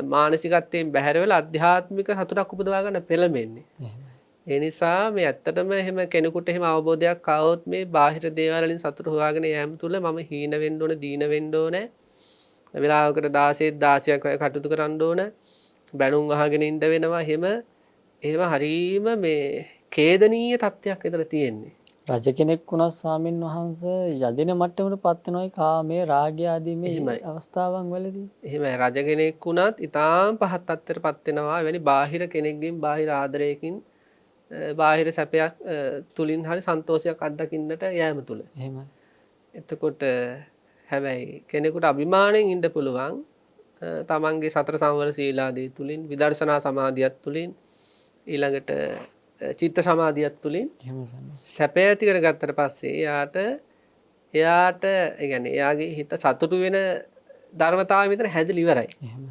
[SPEAKER 2] මානසිකත්වයෙන් බැහැර වෙලා අධ්‍යාත්මික සතුටක් උපදවා ගන්න පෙළඹෙන්නේ.
[SPEAKER 3] එහෙම.
[SPEAKER 2] ඒ නිසා මේ ඇත්තටම එහෙම කෙනෙකුට එහෙම අවබෝධයක් ආවොත් මේ බාහිර දේවල් වලින් සතුට හොයාගෙන යෑම තුල මම හීන වෙන්න ඕන, දීන වෙන්න ඕන. වෙලාවකට 16ක් වගේ කටයුතු කරන්න ඕන. බැනුම් අහගෙන ඉන්න වෙනවා. එහෙම හරීම මේ ඛේදනීය තත්ත්වයක් විතර තියෙන්නේ.
[SPEAKER 3] රජ කෙනෙක් වුණත් ස්වාමින් වහන්සේ යදින මට්ටමට පත් වෙනවයි කාමයේ රාගය ආදී මේ අවස්ථාවන් වලදී.
[SPEAKER 2] එහෙමයි රජ කෙනෙක් වුණත් ඊටාම් පහත් තත්ත්වයට පත් වෙනවා. එවැනි බාහිර කෙනෙක්ගෙන් බාහිර ආදරයකින් බාහිර සැපයක් තුලින් හරි සන්තෝෂයක් අත්දකින්නට යෑම තුල.
[SPEAKER 3] එහෙමයි.
[SPEAKER 2] එතකොට හැබැයි කෙනෙකුට අභිමාණයෙන් ඉන්න පුළුවන් තමන්ගේ සතර සංවර සීලාදී තුලින් විදර්ශනා සමාධියත් තුලින් ඊළඟට චිත්ත සමාධියත් තුලින්
[SPEAKER 3] එහෙම සනස.
[SPEAKER 2] සැපය ඇති කරගත්තට පස්සේ එයාට ඒ කියන්නේ එයාගේ හිත සතුටු වෙන ධර්මතාවය විතර හැදලි ඉවරයි.
[SPEAKER 3] එහෙම.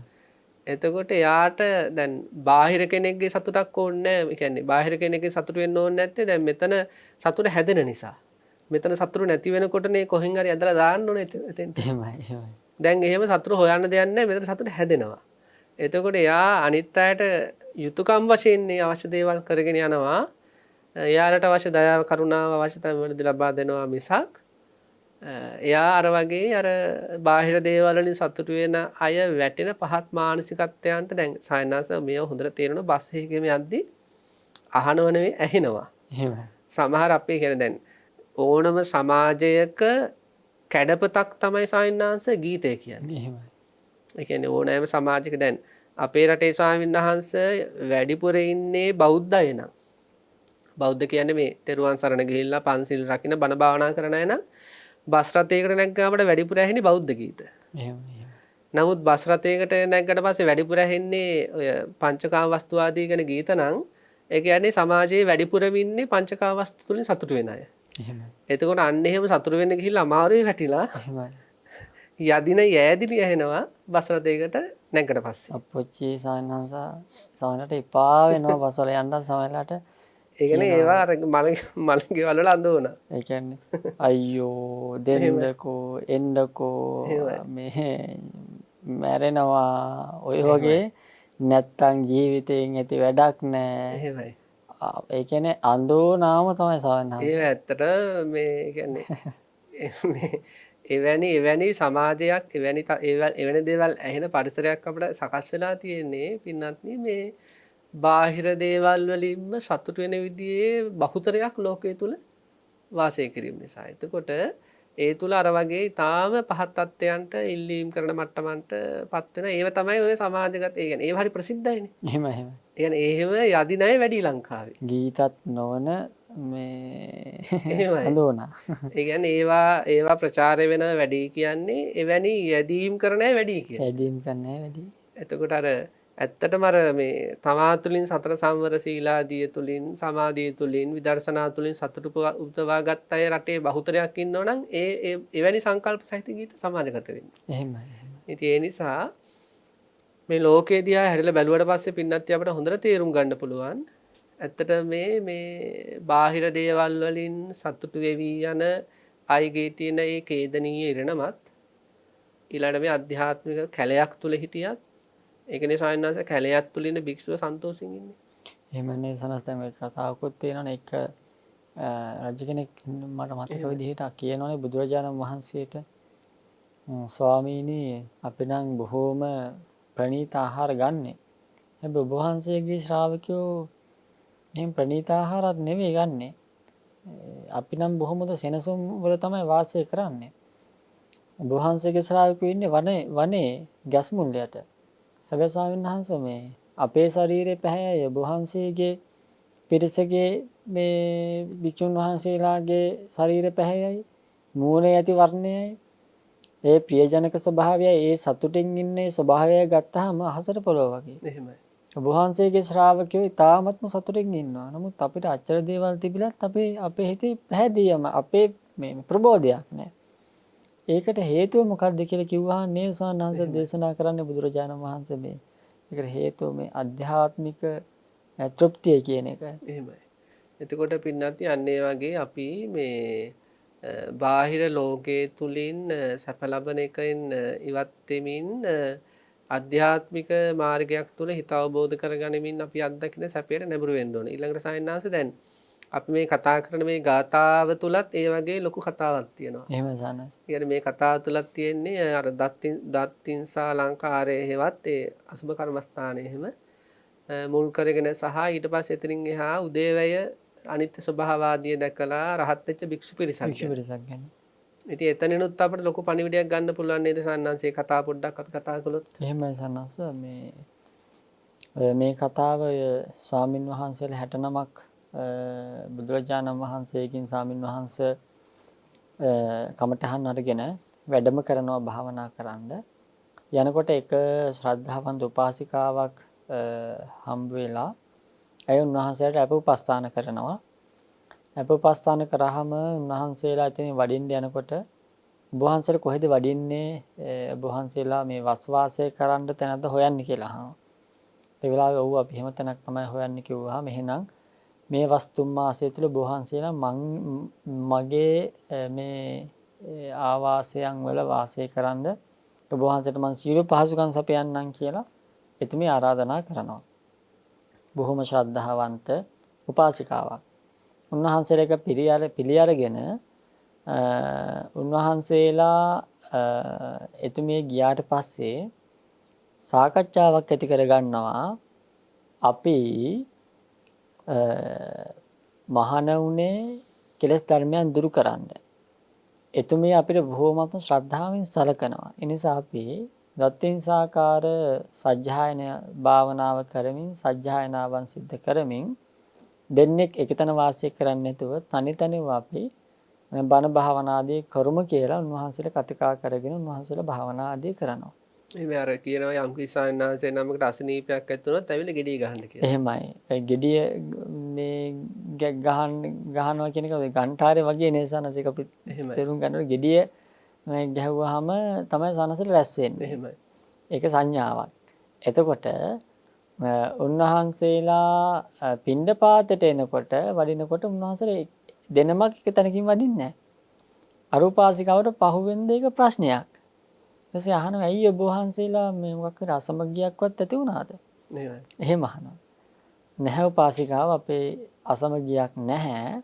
[SPEAKER 2] එතකොට එයාට දැන් බාහිර කෙනෙක්ගේ සතුටක් ඕනේ නැහැ. ඒ කියන්නේ බාහිර කෙනෙක්ගේ සතුට වෙන්න ඕනේ නැත්තේ දැන් මෙතන සතුට හැදෙන නිසා. මෙතන සතුට නැති වෙනකොටනේ කොහෙන් හරි ඇදලා දාන්න ඕනේ එතෙන්ට.
[SPEAKER 3] එහෙමයි. එහෙමයි.
[SPEAKER 2] දැන් එහෙම සතුට හොයන්න දෙයක් නැහැ. මෙතන සතුට හැදෙනවා. එතකොට එයා අනිත් අයට යුතුයකම් වශයෙන් මේ අවශ්‍ය දේවල් කරගෙන යනවා. එයාලට අවශ්‍ය දයාව කරුණාව අවශ්‍යතාවය වලදී ලබා දෙනවා මිසක් එයා අර වගේ අර බාහිර දේවල් වලින් සතුටු වෙන අය වැටෙන පහත් මානසිකත්වයන්ට දැන් සයන්නාස මේව හොඳට තේරෙනවා බස් එකේම යද්දි අහනව නෙවෙයි ඇහෙනවා.
[SPEAKER 3] එහෙමයි.
[SPEAKER 2] සමහර අපේ කියන්නේ දැන් ඕනම සමාජයක කැඩපතක් තමයි සයන්නාංශ ගීතය කියන්නේ.
[SPEAKER 3] එහෙමයි.
[SPEAKER 2] ඒ කියන්නේ ඕනෑම සමාජයක දැන් අපේ රටේ ස්වාමීන් වහන්සේ වැඩිපුර ඉන්නේ බෞද්ධ අය නම්. බෞද්ධ කියන්නේ මේ තෙරුවන් සරණ ගිහිල්ලා පන්සිල් රකින්න බණ භාවනා කරන අය නම් බස් රථයකට නැග්ගාම වැඩිපුර ඇහෙන්නේ බෞද්ධ ගීත.
[SPEAKER 3] එහෙමයි.
[SPEAKER 2] නමුත් බස් රථයකට නැග්ගට පස්සේ වැඩිපුර ඇහෙන්නේ ඔය පංචකාම වස්තු ආදී ගැන ගීත නම් ඒ කියන්නේ සමාජයේ වැඩිපුරම ඉන්නේ පංචකාම වස්තු තුලින් සතුටු වෙන අය.
[SPEAKER 3] එහෙමයි.
[SPEAKER 2] එතකොට අන්න එහෙම සතුටු වෙන්න ගිහිල්ලා අමාරුවේ වැටිලා
[SPEAKER 3] එහෙමයි.
[SPEAKER 2] යදින යෑදිලි ඇහෙනවා බස් රථයකට නැග්ගට පස්සේ.
[SPEAKER 3] අපොච්චි සායනහස සමහරට එපා වෙනවා බස්වල යන්න සමහරලාට.
[SPEAKER 2] ඒ කියන්නේ ඒවා අර මලගේ වල අඳෝන.
[SPEAKER 3] ඒ කියන්නේ අයියෝ දෙන්නකෝ එන්නකෝ මේ මැරෙනවා ඔය වගේ නැත්තම් ජීවිතයෙන් ඇති වැඩක් නැහැ.
[SPEAKER 2] එහෙමයි.
[SPEAKER 3] ඒ කියන්නේ අඳෝනාම තමයි සායනහස.
[SPEAKER 2] ඒ ඇත්තට මේ කියන්නේ එවැනි සමාජයක් එවැනි දේවල් ඇහෙන පරිසරයක් අපිට සකස් වෙලා තියෙන්නේ පින්වත්නි මේ බාහිර දේවල් වලින්ම සතුට වෙන විදිහේ බහුතරයක් ලෝකයේ තුල වාසය කිරීම නිසා. එතකොට ඒ තුල අර වගේ ඊටාම පහත් තත්ත්වයන්ට ඉල්ලීම් කරන මට්ටමන්ට පත් වෙන ඒව තමයි ඔය සමාජගත. ඒ කියන්නේ ඒව හරි ප්‍රසිද්ධයිනේ.
[SPEAKER 3] එහෙම එහෙම.
[SPEAKER 2] ඒ කියන්නේ එහෙම යදින අය වැඩි ලංකාවේ.
[SPEAKER 3] ගීතත් නොවන මේ
[SPEAKER 2] එහෙමයි.
[SPEAKER 3] අඳෝනා.
[SPEAKER 2] ඒ කියන්නේ ඒවා ප්‍රචාරය වෙන වැඩි කියන්නේ එවැනි යැදීම් කරන අය වැඩි කියලා.
[SPEAKER 3] යැදීම් කරන්නේ වැඩි.
[SPEAKER 2] එතකොට අර ඇත්තටම අර මේ තමා තුළින් සතර සංවර සීලාදිය තුළින් සමාධිය තුළින් විදර්ශනා තුළින් සතුට උපදවා ගත්ත අය රටේ බහුතරයක් ඉන්නෝ නම් ඒ එවැනි සංකල්ප සහිත ගීත සමාජගත වෙන්නේ.
[SPEAKER 3] එහෙමයි.
[SPEAKER 2] ඉතින් ඒ නිසා මේ ලෝකයේ දිහා හැරිලා බැලුවට පස්සේ පින්නත් අපිට හොඳට තේරුම් ගන්න පුළුවන්. ඇත්තට මේ බාහිර දේවල් වලින් සතුටු වෙවි යන අයගේ තියෙන ඒ ඛේදනීය ඉරණමත් ඊළඟට මේ අධ්‍යාත්මික කැලයක් තුල හිටියත් ඒකනේ සායනස කැලයක් තුල ඉන්න භික්ෂුව සන්තෝෂින් ඉන්නේ.
[SPEAKER 3] එහෙමනේ සනස් දැන් ඔය කතාවකුත් තියෙනවනේ එක රජ කෙනෙක් මට මතක විදිහට කියනවනේ බුදුරජාණන් වහන්සේට ස්වාමීනි අපි නම් බොහෝම ප්‍රණීත ආහාර ගන්නෙ. හැබැයි ඔබ වහන්සේගේ ශ්‍රාවකයෝ එහෙනම් ප්‍රණීත ආහාරත් නෙවෙයි ගන්නෙ. අපි නම් බොහොමද සෙනසුම් වල තමයි වාසය කරන්නේ. ඔබ වහන්සේගේ ශ්‍රාවකයෝ ඉන්නේ වනේ ගස් මුල්ලයට. හැබැයි ස්වාමීන් වහන්සේ මේ අපේ ශරීරේ පැහැය ඔබ වහන්සේගේ පිරිසගේ මේ භික්ෂුන් වහන්සේලාගේ ශරීර පැහැයයි මූණේ ඇති වර්ණයයි ඒ ප්‍රියජනක ස්වභාවයයි ඒ සතුටින් ඉන්නේ ස්වභාවය ගත්තාම අහසට පොළොව වගේ.
[SPEAKER 2] එහෙමයි.
[SPEAKER 3] ඔබ වහන්සේගේ ශ්‍රාවකයෝ ඉතාමත්ම සතුටින් ඉන්නවා. නමුත් අපිට අච්චර දේවල් තිබිලත් අපේ හිතේ පැහැදීම අපේ මේ ප්‍රබෝධයක් නැහැ. ඒකට හේතුව මොකක්ද කියලා කිව්වහම නේ සානංශ දේශනා කරන්නේ බුදුරජාණන් වහන්සේ මේ. ඒකට හේතුව මේ අධ්‍යාත්මික තෘප්තිය කියන එක.
[SPEAKER 2] එහෙමයි. එතකොට පින්නත් අන්න ඒ වගේ අපි මේ බාහිර ලෝකයේ තුලින් සැප ලබන එකෙන් ඉවත් වෙමින් ආධ්‍යාත්මික මාර්ගයක් තුල හිත අවබෝධ කරගනිමින් අපි අත්දකින සැපයට නැඹුරු වෙන්න ඕනේ. ඊළඟට සායනාංශ දැන් අපි මේ කතා කරන මේ ගාථාව තුලත් ඒ වගේ ලොකු කතාවක් තියෙනවා.
[SPEAKER 3] එහෙම සානංශ.
[SPEAKER 2] කියන්නේ මේ කතාව තුලත් තියෙන්නේ අර දත්තින්සා ලංකාරයේ හේවත් ඒ අසුබ කර්මස්ථානයේ එහෙම මුල් කරගෙන සහ ඊට පස්සේ එතනින් එහා උදේවැය අනිත්‍ය ස්වභාවාදිය දැකලා රහත් වෙච්ච භික්ෂු පිරිසක්
[SPEAKER 3] ගැන.
[SPEAKER 2] ඉතින් එතනිනුත් අපිට ලොකු පණිවිඩයක් ගන්න පුළුවන් නේද සන්නංශේ කතා පොඩ්ඩක් අපි කතා කළොත්.
[SPEAKER 3] එහෙමයි සන්නංශ මේ කතාව ස්වාමින් වහන්සේලා 69ක් බුදුරජාණන් වහන්සේකින් ස්වාමින් වහන්සේ කමඨහන් අරගෙන වැඩම කරනවා භාවනා කරන්න. යනකොට එක ශ්‍රද්ධාවන්ත උපාසිකාවක් හම්බ වෙලා ඇය උන්වහන්සේට අපෝපස්ථාන කරනවා. අපෝපස්ථාන කරාම උන්වහන්සේලා ඉතින් වඩින්න යනකොට ඔබ වහන්සේලා කොහෙද වඩින්නේ? ඔබ වහන්සේලා මේ වස්වාසය කරන්න තැනද හොයන්නේ කියලා අහනවා. ඒ වෙලාවේ ඔව් අපි එහෙම තැනක් තමයි හොයන්නේ කිව්වහම එහෙනම් මේ වස්තුම් මාසය තුල ඔබ වහන්සේලා මගේ මේ ආවාසයන් වල වාසය කරන්න ඔබ වහන්සේට මම සියලු පහසුකම් සපයන්නම් කියලා එතුමිය ආරාධනා කරනවා. බොහොම ශ්‍රද්ධාවන්ත උපාසිකාවක්. උන්වහන්සේලක පිළි අරගෙන උන්වහන්සේලා එතුමිය ගියාට පස්සේ සාකච්ඡාවක් ඇති කරගන්නවා. අපි මහාන වුණේ කෙලෙස් ධර්මයන් දුරු කරන්න. එතුමිය අපිට බොහෝමත්ම ශ්‍රද්ධාවෙන් සලකනවා. ඒ නිසා අපි දත්තිංසාකාර සජ්ජායන භාවනාව කරමින් සජ්ජායනාවන් සිද්ධ කරමින් දෙන්නෙක් එකතන වාසය කරන්නේ නැතුව තනි තනිව අපි බණ භාවනා ආදී කරමු කියලා උන්වහන්සේලා කතිකා කරගෙන උන්වහන්සේලා භාවනා ආදී කරනවා.
[SPEAKER 2] මේ අර කියනවා යම් කිසාන්නාසේ නමකට අසනීපයක් ඇති වුණොත් ඇවිල්ලා ගෙඩිය ගහන්න කියලා.
[SPEAKER 3] එහෙමයි. ඒ ගෙඩිය මේ ගහනවා කියන එක ඔය ගන්ටාරේ වගේ නේසනසික අපි තේරුම් ගන්නකොට ගෙඩිය ගැහුවාම තමයි සනසල රැස් වෙන්නේ.
[SPEAKER 2] එහෙමයි.
[SPEAKER 3] ඒක සංඥාවක්. එතකොට උන්වහන්සේලා පිණ්ඩපාතයට එනකොට වඩිනකොට උන්වහන්සේලා දෙනමක් එක තැනකින් වඩින්නේ නැහැ. අරූපාසිකාවට පහුවෙන්ද ඒක ප්‍රශ්නයක්. ඊපස්සේ අහනවා ඇයි ඔබ වහන්සේලා මේ මොකක් කර අසමගියක්වත් ඇති වුණාද? එහෙම අහනවා. නැහැ උපාසිකාව අපේ අසමගියක් නැහැ.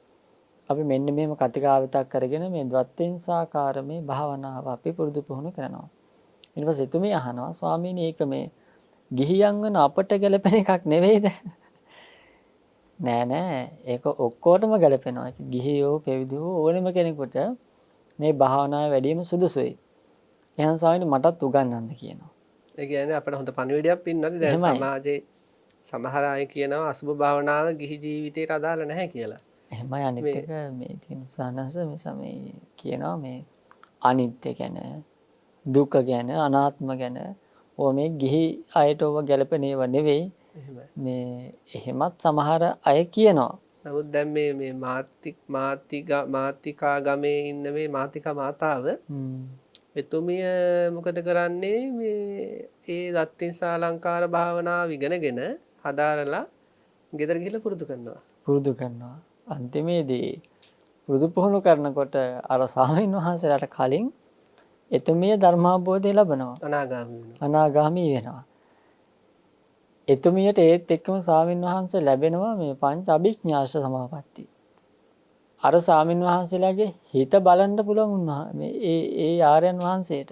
[SPEAKER 3] අපි මෙන්න මෙහෙම කතිකාවිතක් කරගෙන මේ ද්වත්තිංසාකාරමේ භාවනාව අපි පුරුදු පුහුණු කරනවා. ඊට පස්සේ එතුමිය අහනවා ස්වාමීනි ඒක මේ ගිහියන් වන අපට ගැලපෙන එකක් නෙවෙයිද? නෑ ඒක ඔක්කොටම ගැලපෙනවා. ගිහියෝ පැවිදියෝ ඕනෙම කෙනෙකුට මේ භාවනාව වැඩිම සුදුසුයි. එහෙනම් ස්වාමීනි මටත් උගන්වන්න කියනවා.
[SPEAKER 2] ඒ කියන්නේ අපිට හොඳ පණිවිඩයක් පින්නත් දැන් සමාජයේ සමහර අය කියනවා අසුභ භාවනාව ගිහි ජීවිතයට අදාළ නැහැ කියලා.
[SPEAKER 3] එහෙමයි අනිත් එක මේ තියෙන සානස මේ කියනවා මේ අනිත්‍ය ගැන දුක ගැන අනාත්ම ගැන ඕ මේ ගිහි අයට ඕව ගැලපෙන ඒවා නෙවෙයි. මේ එහෙමත් සමහර අය කියනවා.
[SPEAKER 2] නමුත් දැන් මේ මාතිකා ගමේ ඉන්න මේ මාතිකා මාතාව එතුමිය මොකද කරන්නේ මේ ඒ දත්තිංසා අලංකාර භාවනාව ඉගෙනගෙන හදාරලා ගෙදර ගිහලා පුරුදු කරනවා. අන්තිමේදී පුරුදු පුහුණු කරනකොට අර ස්වාමීන් වහන්සේලාට කලින් එතුමිය ධර්මාභෝධය ලබනවා. අනාගාමී වෙනවා. එතුමියට ඒත් එක්කම ස්වාමීන් වහන්සේ ලැබෙනවා මේ පංච අභිඥාෂ සමාපatti. අර ස්වාමීන් වහන්සේලාගේ හිත බලන්න පුළුවන් මේ ඒ ආර්යයන් වහන්සේට.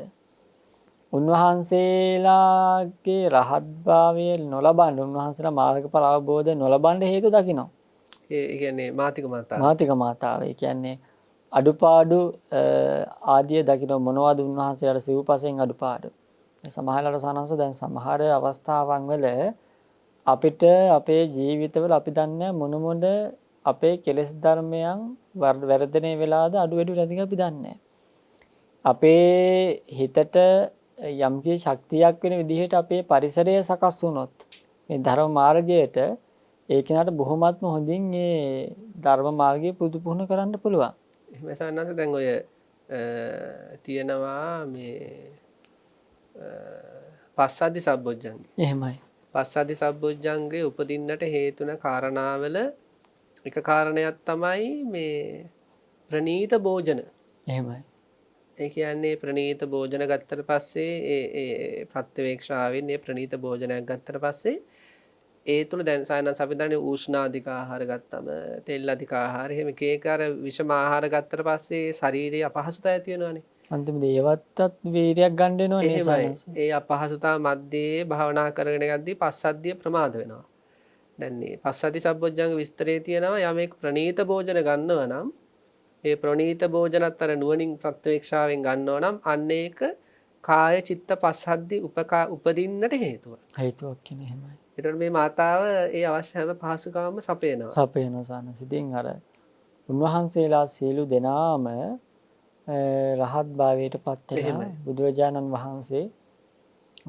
[SPEAKER 2] උන්වහන්සේලාගේ රහත්භාවය නොලබන්න උන්වහන්සේලා මාර්ගඵල අවබෝධය නොලබන්න හේතු දකිනවා. ඒ කියන්නේ මාතික
[SPEAKER 3] මාතාව. ඒ කියන්නේ අඩුපාඩු ආදිය දකින්න මොනවද උන්වහන්සේලාට සිව්පසෙන් අඩුපාඩු. සමහරවල් සානංශ දැන් සමහර අවස්ථාවන් වල අපිට අපේ ජීවිතවල අපි දන්නේ මොන අපේ කෙලෙස් ධර්මයන් වර්ධනය වෙලාද අඩු වැඩි නැතික අපි දන්නේ. අපේ හිතට යම්කි ශක්තියක් වෙන විදිහට අපේ පරිසරය සකස් වුණොත් මේ ධර්ම මාර්ගයට ඒ කෙනාට බොහොමත්ම හොඳින් මේ ධර්ම මාර්ගය පුරුදු පුහුණු කරන්න පුළුවන්.
[SPEAKER 2] එහෙම සන්නස දැන් ඔය තියෙනවා මේ පස්සද්ධි සම්බොජ්ජංගේ.
[SPEAKER 3] එහෙමයි.
[SPEAKER 2] පස්සද්ධි සම්බොජ්ජංගේ උපදින්නට හේතුන කාරණාවල එක කාරණයක් තමයි මේ ප්‍රනීත භෝජන.
[SPEAKER 3] එහෙමයි.
[SPEAKER 2] ඒ කියන්නේ ප්‍රනීත භෝජන ගත්තට පස්සේ ඒ ප්‍රත්‍යවේක්ෂාවෙන් මේ ප්‍රනීත භෝජනයක් ගත්තට පස්සේ ඒ තුළ දැන් සායනස් අපි දන්නේ උෂ්ණාධික ආහාර ගත්තම තෙල් අධික ආහාර එහෙම එක එක අර විෂම ආහාර ගත්තට පස්සේ ශරීරයේ අපහසුතාවය ඇති වෙනවනේ.
[SPEAKER 3] අන්තිමට ඒවත්තත් වීර්යයක් ගන්න වෙනවා නේ සායනස්.
[SPEAKER 2] ඒ අපහසුතාව මැද්දේ භාවනා කරගෙන යද්දී පස්සද්ධිය ප්‍රමාද වෙනවා. දැන් මේ පස්සද්ධි සම්බොජ්ජංග විස්තරයේ තියෙනවා යමෙක් ප්‍රනීත භෝජන ගන්නවා නම් ඒ ප්‍රනීත භෝජනත් අර නුවණින් ප්‍රත්‍යක්ෂාවෙන් ගන්නවා නම් අන්න ඒක කාය චිත්ත පස්සද්ධි උපදින්නට හේතුව.
[SPEAKER 3] හේතුවක් කියන්නේ එහෙමයි.
[SPEAKER 2] ඒතර මේ මාතාව ඒ අවශ්‍ය හැම පහසුකමම සපයනවා.
[SPEAKER 3] සපයනවා සානස්. ඉතින් අර උන්වහන්සේලා සියලු දෙනාම රහත් භාවයට පත් වෙලා බුදුරජාණන් වහන්සේ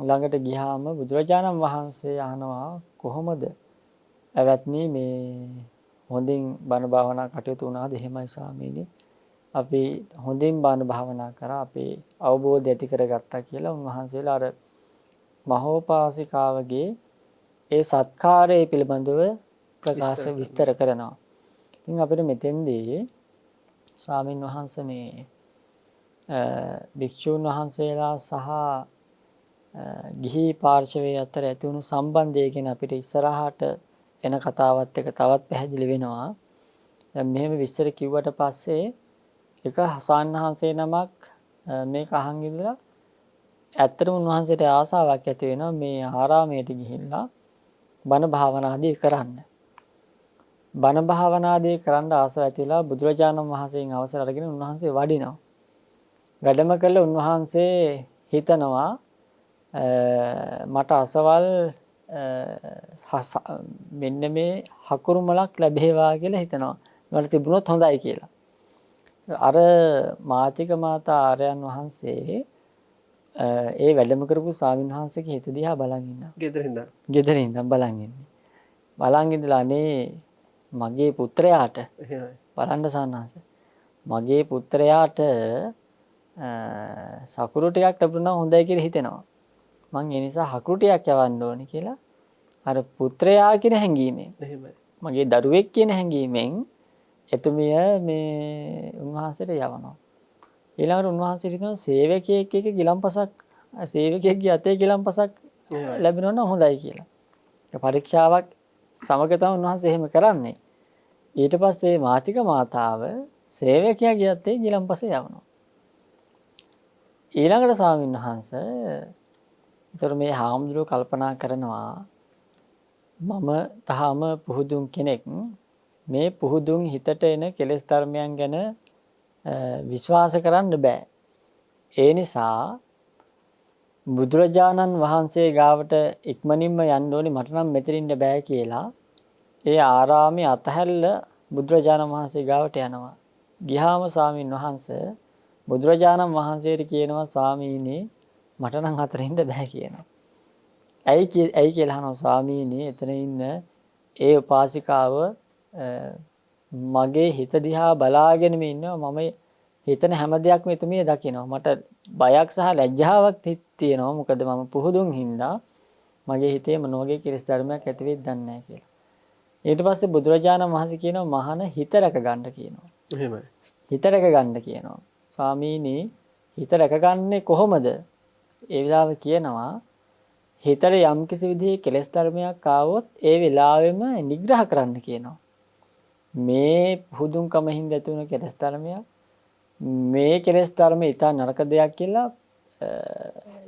[SPEAKER 3] ළඟට ගියාම බුදුරජාණන් වහන්සේ අහනවා කොහොමද ඇවැත්නි මේ හොඳින් බණ භාවනා කටයුතු වුණාද? එහෙමයි ස්වාමීනි. අපි හොඳින් බණ භාවනා කරා අපේ අවබෝධය ඇති කරගත්තා කියලා උන්වහන්සේලා අර මහෝපාසිකාවගේ ඒ සත්කාරයේ පිළිබඳව ප්‍රකාශ විස්තර කරනවා. ඉතින් අපිට මෙතෙන්දී ස්වාමින් වහන්සේ මේ භික්ෂුන් වහන්සේලා සහ ගිහි පාර්ශවයේ අතර ඇති වුණු සම්බන්ධය ගැන අපිට ඉස්සරහට එන කතාවත් එක තවත් පැහැදිලි වෙනවා. දැන් මෙහෙම විස්තර කිව්වට පස්සේ එක හසාන් වහන්සේ නමක් මේක අහන් ඉඳලා ඇත්තටම උන්වහන්සේට ආසාවක් ඇති වෙනවා මේ ආරාමයට ගිහිල්ලා බණ භාවනාදී කරන්න. බණ භාවනාදී කරන්න ආසාව ඇතිලා බුදුරජාණන් වහන්සේගෙන් අවසර අරගෙන උන්වහන්සේ වඩිනවා. වැඩම කළ උන්වහන්සේ හිතනවා මට අසවල් මෙන්න මේ හකුරුමලක් ලැබේවා කියලා හිතනවා. මට තිබුණොත් හොඳයි කියලා. අර මාතික මාතා ආර්යයන් වහන්සේ ඒ වැඩම කරපු ස්වාමීන් වහන්සේගේ හිත දිහා බලන් ඉන්නවා. ගෙදරින් ඉඳන් බලන් ඉන්නේ. බලන් ඉඳලා අනේ මගේ පුත්‍රයාට බලන්න සාන්නාස. මගේ පුත්‍රයාට සකුරු ටිකක් ලැබුණා හොඳයි කියලා හිතෙනවා. මං ඒ නිසා හකුරු ටිකක් යවන්න ඕනේ කියලා අර පුත්‍රයා කියන හැඟීමෙන් මගේ දරුවෙක් කියන හැඟීමෙන් එතුමිය මේ උන්වහන්සේට යවනවා. ඊළඟට උන්වහන්සේට කියනවා සේවකයෙක් එක ගිලම්පසක් සේවකයෙක්ගේ අතේ ගිලම්පසක් ලැබෙනවා නම් හොඳයි කියලා. ඒ පරීක්ෂාවක් සමග තමයි උන්වහන්සේ එහෙම කරන්නේ. ඊට පස්සේ මාතික මාතාව සේවකයාගේ අතේ ගිලම්පස යවනවා. ඊළඟට ස්වාමීන් වහන්සේ ඊතර මේ හාමුදුරුවෝ කල්පනා කරනවා මම තාම පුහුදුන් කෙනෙක් මේ පුහුදුන් හිතට එන කෙලෙස් ධර්මයන් ගැන විශ්වාස කරන්න බෑ. ඒ නිසා බුදුරජාණන් වහන්සේ ගාවට ඉක්මනින්ම යන්න ඕනේ මට නම් මෙතනින් ඉන්න බෑ කියලා ඒ ආරාමයේ අතහැරලා බුදුරජාණන් වහන්සේ ගාවට යනවා. ගියාම ස්වාමීන් වහන්සේ බුදුරජාණන් වහන්සේට කියනවා ස්වාමීනි මට නම් අතරින් ඉන්න බෑ කියනවා. ඇයි කියලා අහනවා ස්වාමීනි එතන ඉන්න ඒ උපාසිකාව මගේ හිත දිහා බලාගෙනම ඉන්නවා මම හිතන හැම දෙයක්ම එතුමිය දකිනවා මට බයක් සහ ලැජ්ජාවක් තියෙනවා මොකද මම පුහුදුන් හින්දා මගේ හිතේ මොනෝගේ කිරිස් ධර්මයක් ඇති වෙයිද දන්නේ නැහැ කියලා. ඊට පස්සේ බුදුරජාණන් වහන්සේ කියනවා මහාන හිත රැක ගන්න කියනවා.
[SPEAKER 2] එහෙමයි.
[SPEAKER 3] හිත රැක ගන්න කියනවා. ස්වාමීනි හිත රැකගන්නේ කොහොමද? ඒ විලාව කියනවා හිතට යම් කිසි විදිහේ කෙලෙස් ධර්මයක් ආවොත් ඒ වෙලාවෙම නිග්‍රහ කරන්න කියනවා. මේ පුදුම්කම හින්දා ඇති වුණ කෙලෙස් ධර්මයක් මේ කෙලෙස් ධර්ම ඉතා නරක දෙයක් කියලා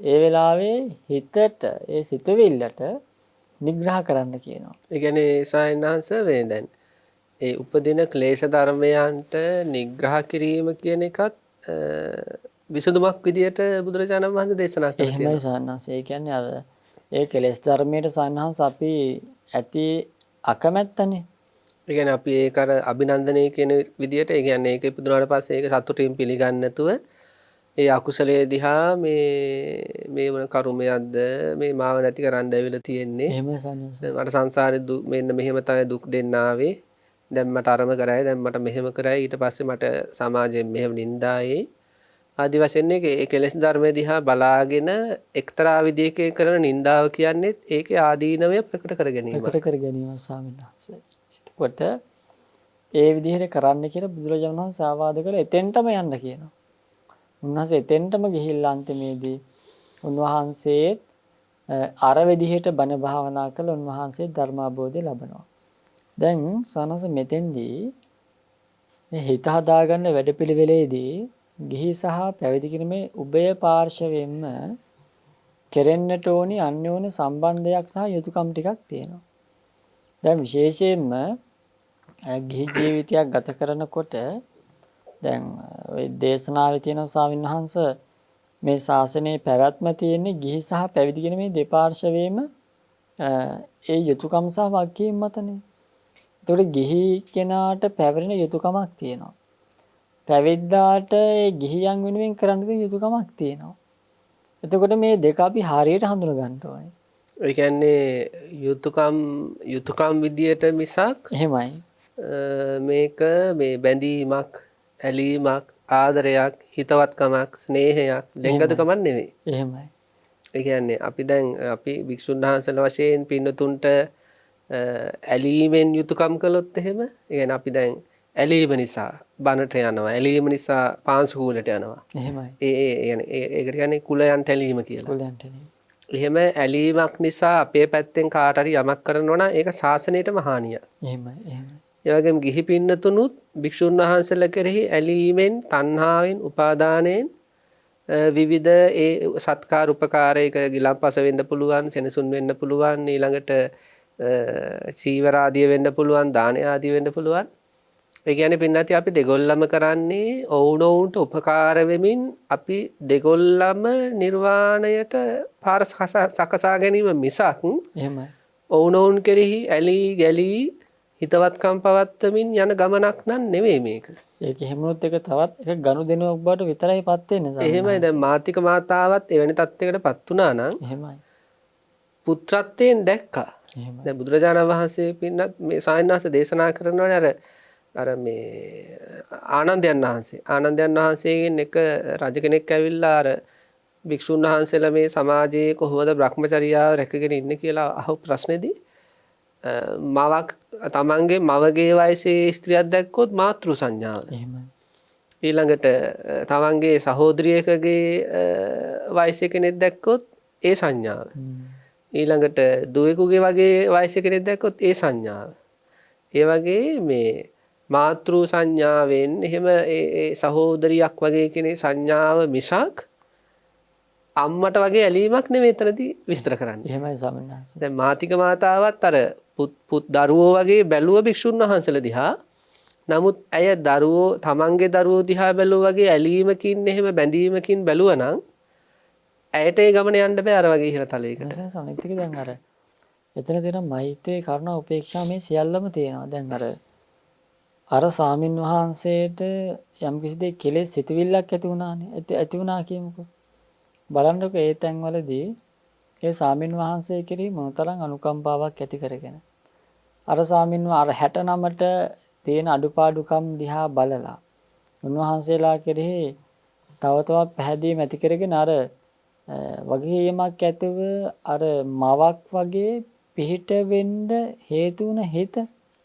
[SPEAKER 3] ඒ වෙලාවේ හිතට ඒ සිතුවිල්ලට නිග්‍රහ කරන්න කියනවා.
[SPEAKER 2] ඒ කියන්නේ සායනහංශ වේ දැන් ඒ උපදින ක්ලේශ ධර්මයන්ට නිග්‍රහ කිරීම කියන එකත් විසඳුමක් විදියට බුදුරජාණන් වහන්සේ දේශනා කළා.
[SPEAKER 3] එහෙමයි සාන්නංශ. ඒ කියන්නේ අර ඒ කෙලෙස් ධර්මයට සාන්නංශ අපි ඇති අකමැත්තනේ.
[SPEAKER 2] ඒ කියන්නේ අපි ඒක අර අභිනන්දනය කියන විදිහට ඒ කියන්නේ ඒක ඉපදුනාට පස්සේ ඒක සතුටින් පිළිගන්නේ නැතුව ඒ අකුසලයේ දිහා මේ මොන කර්මයක්ද මේ මාව නැති කරන්න ඇවිල්ලා තියෙන්නේ.
[SPEAKER 3] එහෙමයි සාමිනාස.
[SPEAKER 2] මට සංසාරේ මෙන්න මෙහෙම තමයි දුක් දෙන්න ආවේ. දැන් මට අරම කරයි දැන් මට මෙහෙම කරයි ඊට පස්සේ මට සමාජයෙන් මෙහෙම නින්දායි. ආදි වශයෙන් ඒ කෙලෙස් ධර්ම දිහා බලාගෙන එක්තරා විදිහකින් කරන නින්දාව කියන්නේ ඒකේ ආදීනවය ප්‍රකට කර ගැනීම.
[SPEAKER 3] ප්‍රකට කර ගැනීම සාමිනාස. එතකොට ඒ විදිහට කරන්න කියලා බුදුරජාණන් වහන්සේ ආවාද කළා එතෙන්ටම යන්න කියනවා. උන්වහන්සේ එතෙන්ටම ගිහිල්ලා අන්තිමේදී උන්වහන්සේ අර විදිහට බණ භාවනා කළ උන්වහන්සේ ධර්මාභෝධය ලබනවා. දැන් සනස මෙතෙන්දී මේ හිත හදාගන්න වැඩපිළිවෙලේදී ගිහි සහ පැවිදි කියන මේ උභය පාර්ශවයෙන්ම කෙරෙන්නට ඕනි අන්‍යෝන්‍ය සම්බන්ධයක් සහ යුතුයකම් ටිකක් තියෙනවා. දැන් විශේෂයෙන්ම ගිහි ජීවිතයක් ගත කරනකොට දැන් ওই දේශනාවේ තියෙන ස්වාමීන් වහන්සේ මේ ශාසනයේ පැවැත්ම තියෙන්නේ ගිහි සහ පැවිදි කියන මේ දෙපාර්ශවයේම ඒ යුතුයකම් සහ වගකීම් මතනේ. ඒතකොට ගිහි කෙනාට පැවරෙන යුතුයකමක් තියෙනවා. පැවිද්දාට ඒ ගිහියන් වෙනුවෙන් කරන්න තියෙන යුතුයකමක් තියෙනවා. එතකොට මේ දෙක අපි හරියට හඳුනා ගන්න ඕනේ.
[SPEAKER 2] ඒ කියන්නේ යුතුයකම් විදියට මිසක්
[SPEAKER 3] එහෙමයි.
[SPEAKER 2] මේක මේ බැඳීමක්, ඇලීමක්, ආදරයක්, හිතවත්කමක්, ස්නේහයක්, ලෙන්ගතුකමක් නෙවෙයි.
[SPEAKER 3] එහෙමයි.
[SPEAKER 2] ඒ කියන්නේ අපි භික්ෂුන් වහන්සේලා වශයෙන් පින්නතුන්ට ඇලීමෙන් යුතුයකම් කළොත් එහෙම, ඒ කියන්නේ අපි දැන් ඇලීම නිසා බනට යනවා, ඇලීම නිසා පාංශුකූලට යනවා.
[SPEAKER 3] එහෙමයි.
[SPEAKER 2] ඒකට කියන්නේ කුලයන්ට ඇලීම කියලා.
[SPEAKER 3] කුලයන්ට ඇලීම.
[SPEAKER 2] එහෙම ඇලීමක් නිසා අපේ පැත්තෙන් කාට හරි යමක් කරනවා නම් ඒක ශාසනයටම හානියක්.
[SPEAKER 3] එහෙමයි. එහෙමයි.
[SPEAKER 2] ඒ වගේම ගිහි පින්නතුනුත් භික්ෂුන් වහන්සේලා කෙරෙහි ඇලීමෙන්, තණ්හාවෙන්, උපාදානයෙන් විවිධ ඒ සත්කාර උපකාරයක ගිලම්පස වෙන්න පුළුවන්, සෙනසුන් වෙන්න පුළුවන්, ඊළඟට චීවරාදිය වෙන්න පුළුවන්, දාන ආදිය වෙන්න පුළුවන්. ඒ කියන්නේ පින්නති අපි දෙගොල්ලම කරන්නේ ඔවුනොවුන්ට උපකාර වෙමින් අපි දෙගොල්ලම නිර්වාණයට පාර සකසා ගැනීම මිසක්
[SPEAKER 3] එහෙමයි.
[SPEAKER 2] ඔවුනොවුන් කෙරෙහි ඇලී ගැලී හිතවත්කම් පවත්වමින් යන ගමනක් නන් නෙවෙයි මේක.
[SPEAKER 3] ඒක එහෙමනොත් එක තවත් එක ගනුදෙනුවක් බවට විතරයිපත් වෙන්නේ.
[SPEAKER 2] එහෙමයි. දැන් මාතික මාතාවත් එවැනි තත්යකටපත් වුණා නම්
[SPEAKER 3] එහෙමයි.
[SPEAKER 2] පුත්‍රත්වයෙන් දැක්කා.
[SPEAKER 3] එහෙමයි.
[SPEAKER 2] දැන් බුදුරජාණන් වහන්සේ පින්නත් මේ සායනවාස දේශනා කරනවානේ අර මේ ආනන්දයන් වහන්සේගෙන් එක රජ කෙනෙක් ඇවිල්ලා අර භික්ෂුන් වහන්සේලා මේ සමාජයේ කොහොමද බ්‍රහ්මචර්යාව රැකගෙන ඉන්නේ කියලා අහපු ප්‍රශ්නේදී මවක් තමන්ගේ මවගේ වයසේ ස්ත්‍රියක් දැක්කොත් මාතෘ සංඥාව.
[SPEAKER 3] එහෙමයි.
[SPEAKER 2] ඊළඟට තමන්ගේ සහෝදරියකගේ වයසේ කෙනෙක් දැක්කොත් ඒ සංඥාව. ඊළඟට දුවෙකුගේ වගේ වයසේ කෙනෙක් දැක්කොත් ඒ සංඥාව. ඒ වගේ මේ මාතෘ සංඥාවෙන් එහෙම ඒ සහෝදරියක් වගේ කෙනේ සංඥාව මිසක් අම්මට වගේ ඇලීමක් නෙවෙයි එතනදී විස්තර කරන්නේ.
[SPEAKER 3] එහෙමයි ස්වාමීන් වහන්සේ.
[SPEAKER 2] දැන් මාතික මාතාවත් අර පුත් දරුවෝ වගේ බැලුව භික්ෂුන් වහන්සේලා දිහා. නමුත් ඇය දරුවෝ තමන්ගේ දරුවෝ දිහා බැලුවා වගේ ඇලීමකින් එහෙම බැඳීමකින් බැලුවා නම් ඇයට ඒ ගමන යන්න බෑ අර වගේ ඉහළ තලයකට.
[SPEAKER 3] එතන සමිතික දැන් අර එතන තියෙන මෛත්‍රී කරුණා උපේක්ෂා මේ සියල්ලම තියෙනවා. දැන් අර ස්වාමින් වහන්සේට යම් කිසි දෙයක් කෙලෙස් සිතුවිල්ලක් ඇති වුණානේ. ඇති වුණා කියමුකෝ. බලන්නකො ඒ තැන්වලදී ඒ ස්වාමින් වහන්සේ කෙරෙහි මොනතරම් අනුකම්පාවක් ඇති කරගෙන අර ස්වාමින් අර 69ට තියෙන අඩුපාඩුකම් දිහා බලලා උන්වහන්සේලා කෙරෙහි තව තවත් පැහැදීම ඇති කරගෙන අර වගකීමක් ඇතුව අර මවක් වගේ පිහිට වෙන්න හේතු වුණ හිත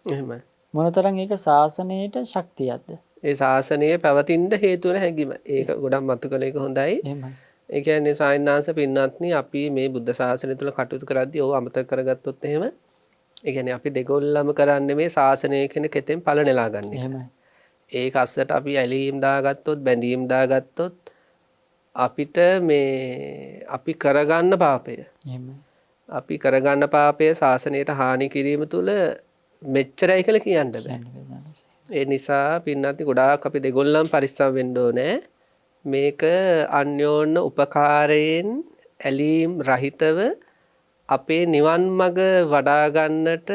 [SPEAKER 2] එහෙමයි.
[SPEAKER 3] මොනතරම් ඒක ශාසනයට ශක්තියක්ද?
[SPEAKER 2] ඒ ශාසනය පැවතින්න හේතු වෙන හැඟීම. ඒක ගොඩක් මතු කළ එක හොඳයි.
[SPEAKER 3] එහෙමයි.
[SPEAKER 2] ඒ කියන්නේ සායනාංශ පින්වත්නි අපි මේ බුද්ධ ශාසනය තුල කටයුතු කරද්දී ඕව අමතක කරගත්තොත් එහෙම ඒ කියන්නේ අපි දෙගොල්ලම කරන්නේ මේ ශාසනය කියන කෙතෙන් පළ නෙලා ගන්න එක.
[SPEAKER 3] එහෙමයි.
[SPEAKER 2] ඒක අස්සට අපි ඇලීම් දාගත්තොත් බැඳීම් දාගත්තොත් අපිට මේ අපි කරගන්න පාපය.
[SPEAKER 3] එහෙමයි.
[SPEAKER 2] අපි කරගන්න පාපය ශාසනයට හානි කිරීම තුල මෙච්චරයි කියලා කියන්න බෑ. ඒ නිසා පින්වත්නි ගොඩාක් අපි දෙගොල්ලම් පරිස්සම් වෙන්න ඕනේ. මේක අන්‍යෝන්‍ය උපකාරයෙන් ඇලීම් රහිතව අපේ නිවන් මඟ වඩා ගන්නට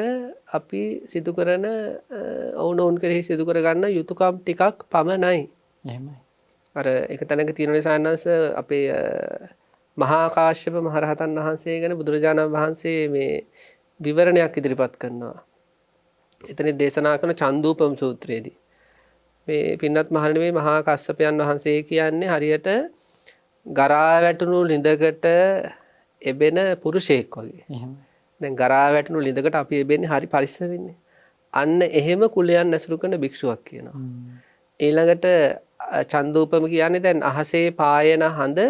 [SPEAKER 2] අපි සිදු කරන ඔවුනොවුන් කෙරෙහි සිදු කර ගන්න යුතුයකම් ටිකක් පමණයි.
[SPEAKER 3] එහෙමයි.
[SPEAKER 2] අර එක තැනක තියෙන සාන්නංශ අපේ මහා කාශ්‍යප මහරහතන් වහන්සේ ගැන බුදුරජාණන් වහන්සේ මේ විවරණයක් ඉදිරිපත් කරනවා. එතන දේශනා කරන චන්දූපම සූත්‍රයේදී මේ පින්වත් මහණෙනි මේ මහා කස්සපයන් වහන්සේ කියන්නේ හරියට ගරා වැටුණු ලිඳකට එබෙන පුරුෂයෙක් වගේ.
[SPEAKER 3] එහෙමයි.
[SPEAKER 2] දැන් ගරා වැටුණු ලිඳකට අපි එබෙන්නේ හරි පරිස්සම් වෙන්නේ. අන්න එහෙම කුලයන් ඇසුරු කරන භික්ෂුවක් කියනවා. ඊළඟට චන්දූපම කියන්නේ දැන් අහසේ පායන හඳ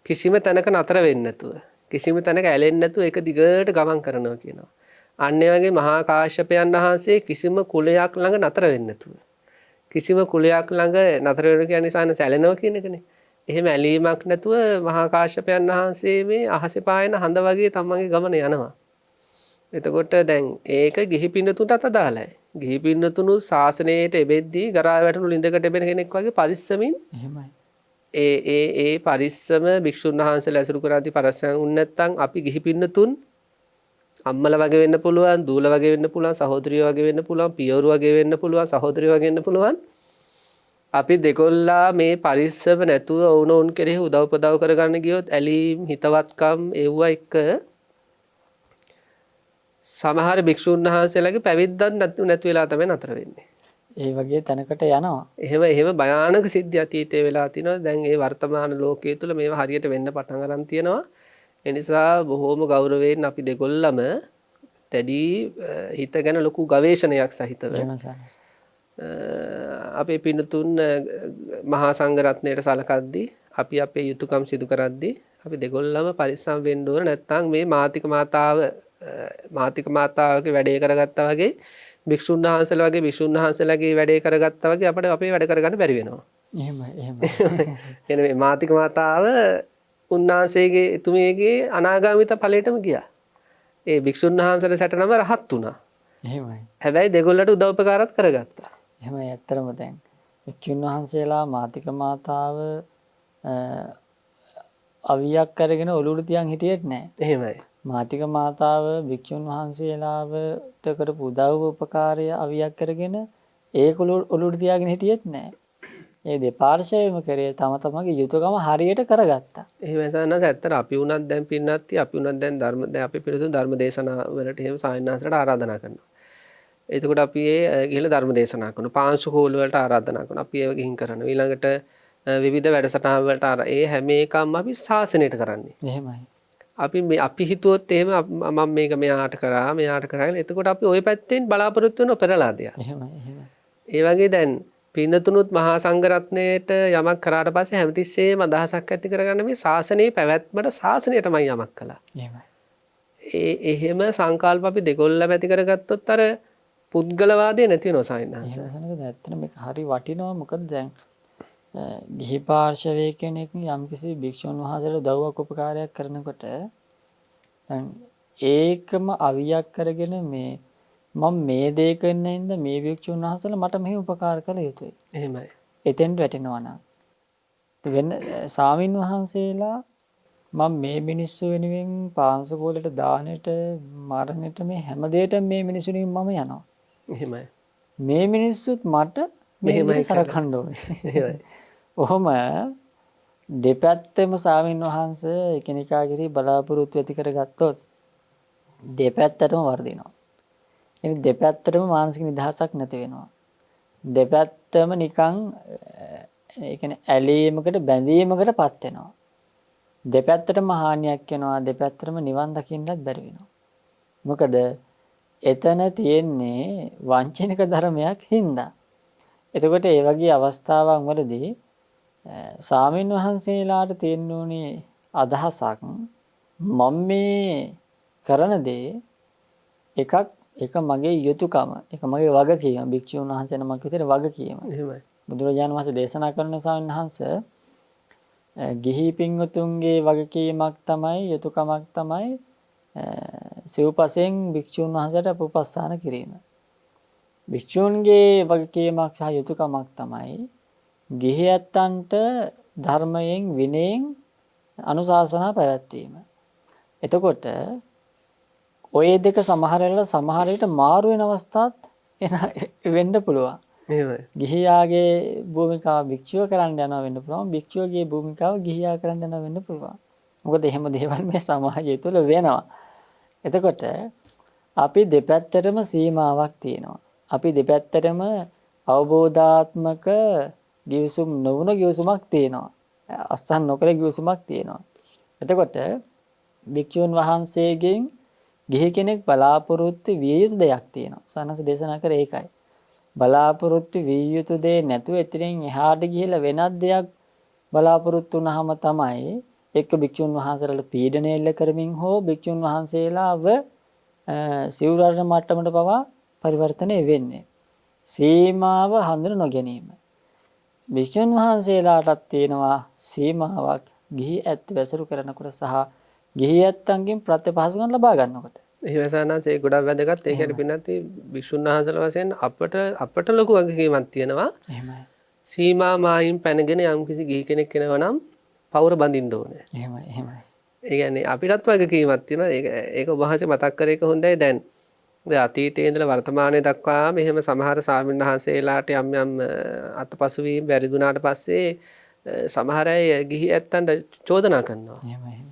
[SPEAKER 2] කිසිම තැනක නතර වෙන්නේ නැතුව කිසිම තැනක ඇලෙන්නේ නැතුව ඒක දිගට ගමන් කරනවා කියනවා. අන්න ඒ වගේ මහා කාශ්‍යපයන් වහන්සේ කිසිම කුලයක් ළඟ නතර වෙන්නේ නැතුව කිසිම කුලයක් ළඟ නතර වෙනවා කියන්නේ සාන සැලෙනවා කියන එකනේ. එහෙම ඇලීමක් නැතුව මහා කාශ්‍යපයන් වහන්සේ මේ අහසේ පායන හඳ වගේ තමන්ගේ ගමන යනවා. එතකොට දැන් ඒක ගිහි පින්නතුන්ට අදාළයි. ගිහි පින්නතුණු ශාසනයට එබෙද්දී ගරා වැටුණු ලිඳකට එබෙන කෙනෙක් වගේ පරිස්සමින්
[SPEAKER 3] එහෙමයි.
[SPEAKER 2] ඒ පරිස්සම භික්ෂුන් වහන්සේලා ඇසුරු කරාදී පරිස්සම් වුණ නැත්නම් අපි ගිහි පින්නතුන් අම්මලා වගේ වෙන්න පුළුවන්, දූලා වගේ වෙන්න පුළුවන්, සහෝදරියෝ වගේ වෙන්න පුළුවන්, පියවරු වගේ වෙන්න පුළුවන්, සහෝදරියෝ වගේ වෙන්න පුළුවන්. අපි දෙකොල්ලා මේ පරිස්සම නැතුව වුණොන් කෙරෙහි උදව් උපදව් කරගන්න ගියොත් ඇලීම්, හිතවත්කම් ඒවා එක්ක සමහර භික්ෂුන් වහන්සේලාගේ පැවිද්දක් නැති වෙලා තමයි නතර වෙන්නේ.
[SPEAKER 3] ඒ වගේ තැනකට යනවා.
[SPEAKER 2] එහෙම භයානක සිද්ධි අතීතයේ වෙලා තිනවා. දැන් ඒ වර්තමාන ලෝකයේ තුල මේවා හරියට වෙන්න පටන් ගන්න තියෙනවා. ඒ නිසා බොහෝම ගෞරවයෙන් අපි දෙකොල්ලම දැඩි හිත ගැන ලොකු ගවේෂණයක් සහිතව අපේ පින්නතුන් මහා සංඝ රත්නයට සලකද්දී අපි අපේ යුතුයකම් සිදු කරද්දී අපි දෙකොල්ලම පරිස්සම් වෙන්න ඕන. නැත්නම් මේ මාතික මාතාවගේ වැඩේ කරගත්තා වගේ භික්ෂුන් වහන්සේලාගේ වැඩේ කරගත්තා වගේ අපිට අපේ වැඩ කරගන්න බැරි වෙනවා.
[SPEAKER 3] එහෙමයි.
[SPEAKER 2] එනේ මාතික මාතාව උන්වහන්සේගේ එතුමියගේ අනාගාමිත ඵලයටම ගියා. ඒ භික්ෂුන් වහන්සේලා සැටනම රහත් වුණා.
[SPEAKER 3] එහෙමයි.
[SPEAKER 2] හැබැයි දෙගොල්ලට උදව් උපකාරත් කරගත්තා.
[SPEAKER 3] එහෙමයි. ඇත්තටම දැන් භික්ෂුන් වහන්සේලා මාතික මාතාව අවියක් කරගෙන ඔලුවට තියන් හිටියෙත් නැහැ.
[SPEAKER 2] එහෙමයි.
[SPEAKER 3] මාතික මාතාව භික්ෂුන් වහන්සේලාවට කරපු උදව් උපකාරය අවියක් කරගෙන ඒක ඔලුවට තියාගෙන හිටියෙත් නැහැ. ඒ දෙපාර්ශ්වයම කරේ තම තමන්ගේ යුතුයකම හරියට කරගත්තා.
[SPEAKER 2] එහෙමයි සානස ඇත්තට අපි උනත් දැන් පින්නත්ටි අපි උනත් දැන් අපි පිළිතුරු ධර්ම දේශනා වලට එහෙම සායනාසලට ආරාධනා කරනවා. එතකොට අපි ගිහලා ධර්ම දේශනා කරනවා. පාංශු කෝල වලට ආරාධනා කරනවා. අපි ඒව ගිහින් කරනවා. ඊළඟට විවිධ වැඩසටහන් වලට ඒ හැම එකක්ම අපි ශාසනයට කරන්නේ.
[SPEAKER 3] එහෙමයි.
[SPEAKER 2] අපි හිතුවොත් එහෙම මම මේක මෙයාට කරා කියලා. එතකොට අපි ওই පැත්තෙන් බලාපොරොත්තු වෙන පෙරලා දෙයක්.
[SPEAKER 3] එහෙමයි.
[SPEAKER 2] ඒ වගේ දැන් පින්නතුනුත් මහා සංඝ රත්නයේට යමක් කරාට පස්සේ හැමතිස්සෙම අදහසක් ඇති කරගන්න මේ ශාසනයේ පැවැත්මට ශාසනයටමයි යමක් කළා.
[SPEAKER 3] එහෙමයි.
[SPEAKER 2] එහෙම සංකල්ප අපි දෙකොල්ලම ඇති කරගත්තොත් අර පුද්ගලවාදය නැති වෙනවා සායනහස.
[SPEAKER 3] එහෙමයි. ඇත්තට මේක හරි වටිනවා. මොකද දැන් ගිහි පාර්ශවයේ කෙනෙක් යම්කිසි භික්ෂුන් වහන්සේලා උදව්වක් උපකාරයක් කරනකොට දැන් ඒකම අවියක් කරගෙන මම මේ දේ කරන හින්දා මේ භික්ෂුන් වහන්සේලා මට මෙහි උපකාර කළ යුතුයි.
[SPEAKER 2] එහෙමයි.
[SPEAKER 3] එතෙන්ට වැටෙනවා නම් වෙන සාමින් වහන්සේලා මම මේ මිනිස්සු වෙනුවෙන් පාංශකෝලයට දානෙට මරණයට මේ හැම දෙයකටම මේ මිනිස්සු වෙනුවෙන් මම යනවා.
[SPEAKER 2] එහෙමයි.
[SPEAKER 3] මේ මිනිස්සුත් මට මෙහෙම සලකන්න ඕනේ. එහෙමයි. ඔහොම දෙපැත්තෙම සාමින් වහන්සේ එකිනෙකා කෙරෙහි බලාපොරොත්තු ඇති කරගත්තොත් දෙපැත්තටම වර්ධිනවා. එනි දෙපැත්තටම මානසික නිදහසක් නැති වෙනවා. දෙපැත්තම නිකන් ඒ කියන්නේ ඇලීමකට බැඳීමකටපත් වෙනවා. දෙපැත්තටම හානියක් වෙනවා. දෙපැත්තටම නිවන් දකින්නත් බැරි වෙනවා. මොකද එතන තියෙන්නේ වංචනික ධර්මයක් හින්දා. එතකොට ඒ වගේ අවස්ථාවන් වලදී සාමින් වහන්සේලාට තියෙන්න ඕනේ අදහසක් මම මේ කරන දේ ඒක මගේ යුතුයකම, ඒක මගේ වගකීම. භික්ෂුන් වහන්සේ නමක් විතර වගකීම.
[SPEAKER 2] එහෙමයි.
[SPEAKER 3] බුදුරජාණන් වහන්සේ දේශනා කරන සාමින් වහන්සේ ගිහි පින්වතුන්ගේ වගකීමක් තමයි, යුතුයකමක් තමයි සිව්පසෙන් භික්ෂුන් වහන්සේට උපස්ථාන කිරීම. භික්ෂුන්ගේ වගකීමක් සහ යුතුයකමක් තමයි ගිහි ඇත්තන්ට ධර්මයෙන් විනයෙන් අනුශාසනා පැවැත්වීම. එතකොට ඔය දෙක සමහර වෙලාවට සමහර විට මාරු වෙන අවස්ථාත් වෙන්න පුළුවන්.
[SPEAKER 2] එහෙමයි.
[SPEAKER 3] ගිහියාගේ භූමිකාව භික්ෂුව කරන්න යනවා වෙන්න පුළුවන්. භික්ෂුවගේ භූමිකාව ගිහියා කරන්න යනවා වෙන්න පුළුවන්. මොකද එහෙම දේවල් මේ සමාජය තුළ වෙනවා. එතකොට අපි දෙපැත්තටම සීමාවක් තියෙනවා. අපි දෙපැත්තටම අවබෝධාත්මක ගිවිසුම් නොවුන ගිවිසුමක් තියෙනවා. අස්තන් නොකළ ගිවිසුමක් තියෙනවා. එතකොට භික්ෂුන් වහන්සේගෙන් ගිහි කෙනෙක් බලාපොරොත්තු විය යුතු දෙයක් තියෙනවා. සන්නස දේශනා කරේ ඒකයි. බලාපොරොත්තු විය යුතු දේ නැතුව එතනින් එහාට ගිහිල්ලා වෙනත් දෙයක් බලාපොරොත්තු වුනහම තමයි එක්ක භික්ෂුන් වහන්සේලාට පීඩනය එල්ල කරමින් හෝ භික්ෂුන් වහන්සේලාව සිවුරන මට්ටමට පවා පරිවර්තනය වෙන්නේ. සීමාව හඳුන නොගැනීම. භික්ෂුන් වහන්සේලාටත් තියෙනවා සීමාවක් ගිහි ඇත්ත වැසුරු කරනකොට සහ ගිහි ඇත්තන්ගෙන් ප්‍රත්‍යපහසුකම් ලබා ගන්නකොට.
[SPEAKER 2] එහෙම සානාස ඒ ගොඩක් වැදගත්. ඒ කියන්නේ පින්නත් භික්ෂුන් වහන්සේලා වශයෙන් අපට ලොකු වගකීමක් තියෙනවා.
[SPEAKER 3] එහෙමයි.
[SPEAKER 2] සීමා මායින් පැනගෙන යම්කිසි ගිහි කෙනෙක් එනවා නම් පවුර බඳින්න ඕනේ.
[SPEAKER 3] එහෙමයි. එහෙමයි.
[SPEAKER 2] ඒ කියන්නේ අපිටත් වගකීමක් තියෙනවා. ඒක ඔබ වහන්සේ මතක් කරේ කොහොඳයි. දැන් අතීතයේ ඉඳලා වර්තමානයේ දක්වා මෙහෙම සමහර ස්වාමීන් වහන්සේලාට යම් අතපසු වීම වැරදුනාට පස්සේ සමහර අය ගිහි ඇත්තන්ට චෝදනා කරනවා.
[SPEAKER 3] එහෙමයි.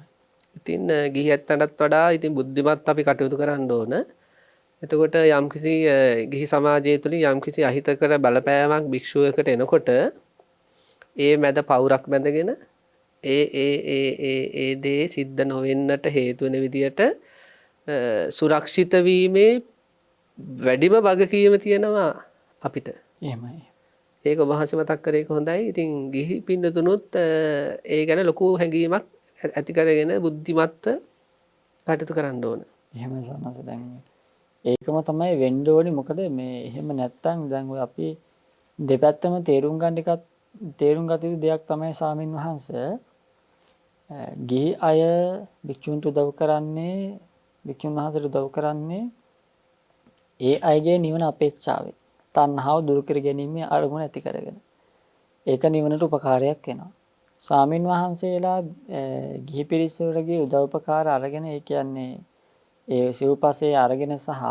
[SPEAKER 2] ඉතින් ගිහි ඇත්තන්ටත් වඩා ඉතින් බුද්ධිමත් අපි කටයුතු කරන්න ඕන. එතකොට යම්කිසි ගිහි සමාජය තුළින් යම්කිසි අහිතකර බලපෑමක් භික්ෂුවකට එනකොට ඒ මැද පවුරක් බැඳගෙන ඒ දේ සිද්ධ නොවෙන්නට හේතු වෙන විදියට සුරක්ෂිත වීමේ වැඩිම වගකීම තියෙනවා අපිට.
[SPEAKER 3] එහෙමයි.
[SPEAKER 2] ඒක ඔබ වහන්සේ මතක් කරේ හොඳයි. ඉතින් ගිහි පින්නතුනුත් ඒ ගැන ලොකු හැඟීමක් ඇති කරගෙන බුද්ධිමත්ව කටයුතු කරන්න ඕන.
[SPEAKER 3] එහෙම සනස දැන් ඒකම තමයි වෙන්න ඕනේ. මොකද මේ එහෙම නැත්තම් දැන් ඔය අපි දෙපැත්තම තේරුම් ගන්න එකත් තේරුම් ගත යුතු දෙයක් තමයි ස්වාමින් වහන්සේ. ගිහි අය භික්ෂුන්ට උදව් කරන්නේ භික්ෂුන් වහන්සේට උදව් කරන්නේ ඒ අයගේ නිවන අපේක්ෂාවෙන්. තණ්හාව දුරු කර ගැනීමේ අරමුණ ඇති කරගෙන. ඒක නිවනට උපකාරයක් වෙනවා. ස්වාමින් වහන්සේලා ගිහි පිරිසවලගේ උදව්පකාර අරගෙන ඒ කියන්නේ ඒ සිව්පසේ අරගෙන සහ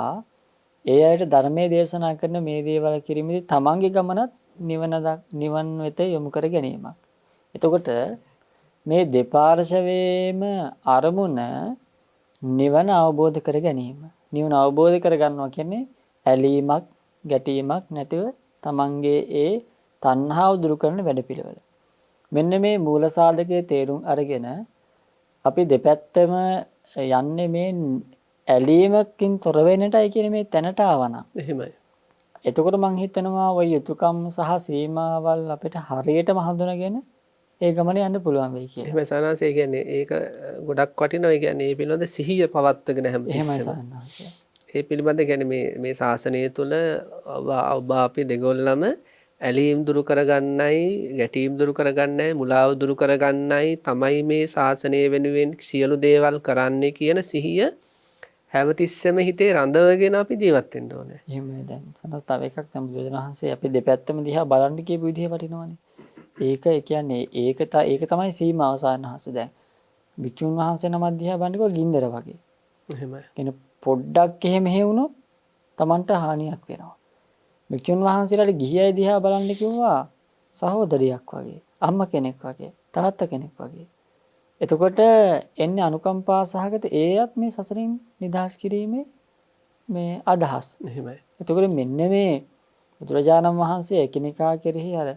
[SPEAKER 3] ඒ අයට ධර්මයේ දේශනා කරන මේ දේවල් කිරීමේදී තමන්ගේ ගමනත් නිවන් වෙත යොමු කර ගැනීමක්. එතකොට මේ දෙපාර්ශවයේම අරමුණ නිවන අවබෝධ කර ගැනීම. නිවන අවබෝධ කර ගන්නවා කියන්නේ ඇලීමක්, ගැටීමක් නැතිව තමන්ගේ ඒ තණ්හාව දුරු කරන වැඩපිළිවෙල. මෙන්න මේ මූල සාධකයේ තේරුම් අරගෙන අපි දෙපැත්තම යන්නේ මේ ඇලීමකින් තොර වෙන්නටයි කියන මේ තැනට ආවනම්.
[SPEAKER 2] එහෙමයි.
[SPEAKER 3] එතකොට මම හිතනවා ওই යුතුයකම් සහ සීමාවල් අපිට හරියටම හඳුනාගෙන ඒ ගමන යන්න පුළුවන් වෙයි කියලා.
[SPEAKER 2] එහෙමයි සානාස. ඒ කියන්නේ ඒක ගොඩක් වටිනවා. ඒ කියන්නේ මේ පිළිබඳ සිහිය පවත්වාගෙන
[SPEAKER 3] එහෙමයි
[SPEAKER 2] හැමතිස්සෙම.
[SPEAKER 3] සානාස.
[SPEAKER 2] ඒ පිළිබඳ කියන්නේ මේ ශාසනය තුළ ඔබ අපි දෙගොල්ලම ඇලීම් දුරු කරගන්නයි, ගැටීම් දුරු කරගන්නයි, මුලාව දුරු කරගන්නයි තමයි මේ ශාසනය වෙනුවෙන් සියලු දේවල් කරන්නේ කියන සිහිය හැමතිස්සෙම හිතේ රඳවගෙන අපි ජීවත් වෙන්න ඕනේ.
[SPEAKER 3] එහෙමයි. දැන් සමහර තව එකක් තමයි බුදුරජාණන් වහන්සේ අපි දෙපැත්තම දිහා බලන්න කියපු විදිහ වටිනවනේ. ඒක කියන්නේ ඒක තමයි සීමාව සාන්නහස. දැන් භික්ෂුන් වහන්සේ නමක් දිහා බලනකොට ගින්දර වගේ.
[SPEAKER 2] එහෙමයි.
[SPEAKER 3] කියන පොඩ්ඩක් එහෙම වුණොත් Tamanට හානියක් වෙනවා. භික්ෂුන් වහන්සේලාට ගිහි අය දිහා බලන්න කිව්වා සහෝදරියක් වගේ, අම්මා කෙනෙක් වගේ, තාත්තා කෙනෙක් වගේ. එතකොට එන්නේ අනුකම්පා සහගත ඒයත් මේ සසරින් නිදහස් කිරීමේ මේ අදහස්.
[SPEAKER 2] එහෙමයි.
[SPEAKER 3] එතකොට මෙන්න මේ බුදුරජාණන් වහන්සේ එකිනෙකා කෙරෙහි අර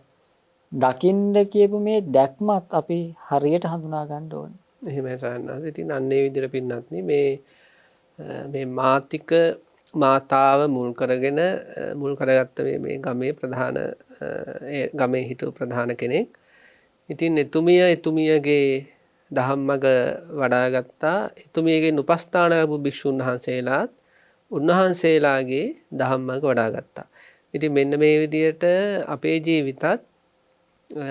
[SPEAKER 3] දකින්න කියපු මේ දැක්මත් අපි හරියට හඳුනා ගන්න ඕනේ.
[SPEAKER 2] එහෙමයි සානාස. ඉතින් අන්නේ විදිහට පින්නත්නි මේ මාතික මාතාව මුල් කරගෙන මුල් කරගත්ත මේ ගමේ ප්‍රධාන ගමේ හිටපු ප්‍රධාන කෙනෙක්. ඉතින් එතුමියගේ දහම්මග වඩා ගත්තා. එතුමියගෙන් උපස්ථාන ලැබු භික්ෂුන් වහන්සේලාත් උන්වහන්සේලාගේ දහම්මග වඩා ගත්තා. ඉතින් මෙන්න මේ විදියට අපේ ජීවිතත්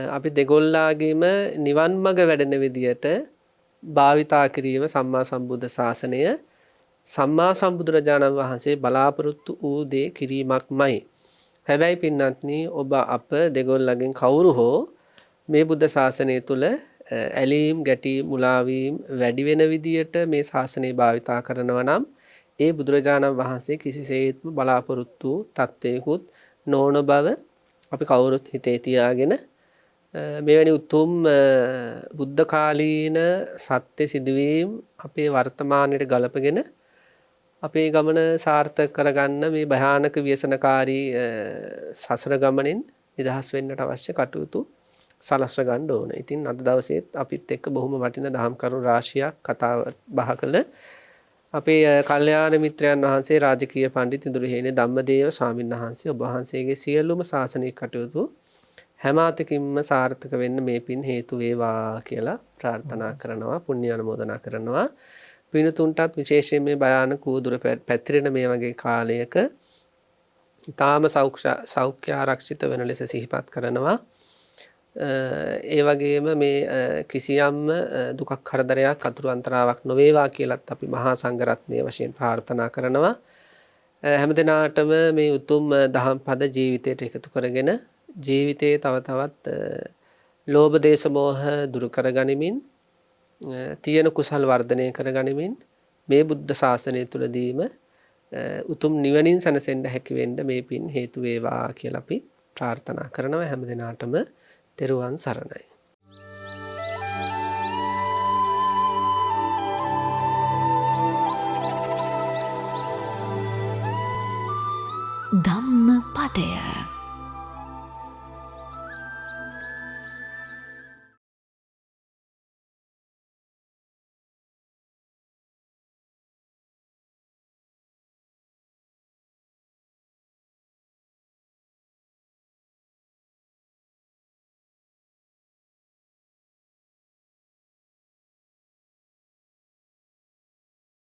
[SPEAKER 2] අපි දෙගොල්ලාගේම නිවන් මඟ වැඩෙන විදියට භාවිතා කිරීම සම්මා සම්බුද්ධ ශාසනය සම්මා සම්බුදුරජාණන් වහන්සේ බලාපොරොත්තු වූ දේ කිරීමක්මයි. හැබැයි පින්නත්නි ඔබ අප දෙගොල්ලගෙන් කවුරු හෝ මේ බුද්ධ ශාසනය තුළ ඇලීම් ගැටීම් මුලාවීම් වැඩි වෙන විදියට මේ ශාසනය භාවිතා කරනවා නම් ඒ බුදුරජාණන් වහන්සේ කිසිසේත්ම බලාපොරොත්තු තත්ත්වයකුත් නොවන බව අපි කවුරුත් හිතේ තියාගෙන මෙවැනි උතුම් බුද්ධ කාලීන සත්‍ය සිදුවීම් අපේ වර්තමානයට ගලපගෙන අපේ ගමන සාර්ථක කරගන්න මේ භයානක ව්‍යසනකාරී සසර ගමනෙන් නිදහස් වෙන්නට අවශ්‍ය කටයුතු සලස්ව ගන්න ඕන. ඉතින් අද දවසේත් අපිත් එක්ක බොහොම වටිනා දහම් කරුණු රාශියක් කතා බහ කළ අපේ කල්යාණ මිත්‍රයන් වහන්සේ රාජකීය පඬිතු ඉඳුරුහේනේ ධම්මදේව ස්වාමීන් වහන්සේ ඔබ වහන්සේගේ සියලුම ශාසනික කටයුතු හැම අතකින්ම සාර්ථක වෙන්න මේ පින් හේතු වේවා කියලා ප්‍රාර්ථනා කරනවා පුණ්‍ය අනුමෝදනා කරනවා. පින්තුන්ටත් විශේෂයෙන් මේ භයානක උදුර පැතිරෙන මේ වගේ කාලයක ඊටාම සෞඛ්‍ය ආරක්ෂිත වෙන ලෙස සිහිපත් කරනවා. ඒ වගේම මේ කිසියම් දුකක් කරදරයක් අතුරු අන්තරාවක් නොවේවා කියලත් අපි මහා සංඝරත්නය වශයෙන් ප්‍රාර්ථනා කරනවා. හැමදිනාටම මේ උතුම් දහම් පද ජීවිතයට එකතු කරගෙන ජීවිතයේ තව තවත් ලෝභ දේශ මොහ දුරු කරගනිමින් තියෙන කුසල් වර්ධනය කරගනිමින් මේ බුද්ධ ශාසනය තුලදීම උතුම් නිවනින් සැනසෙන්න හැකි වෙන්න මේ පින් හේතු වේවා කියලා අපි ප්‍රාර්ථනා කරනවා. හැමදිනාටම තෙරුවන් සරණයි.
[SPEAKER 1] ධම්මපදය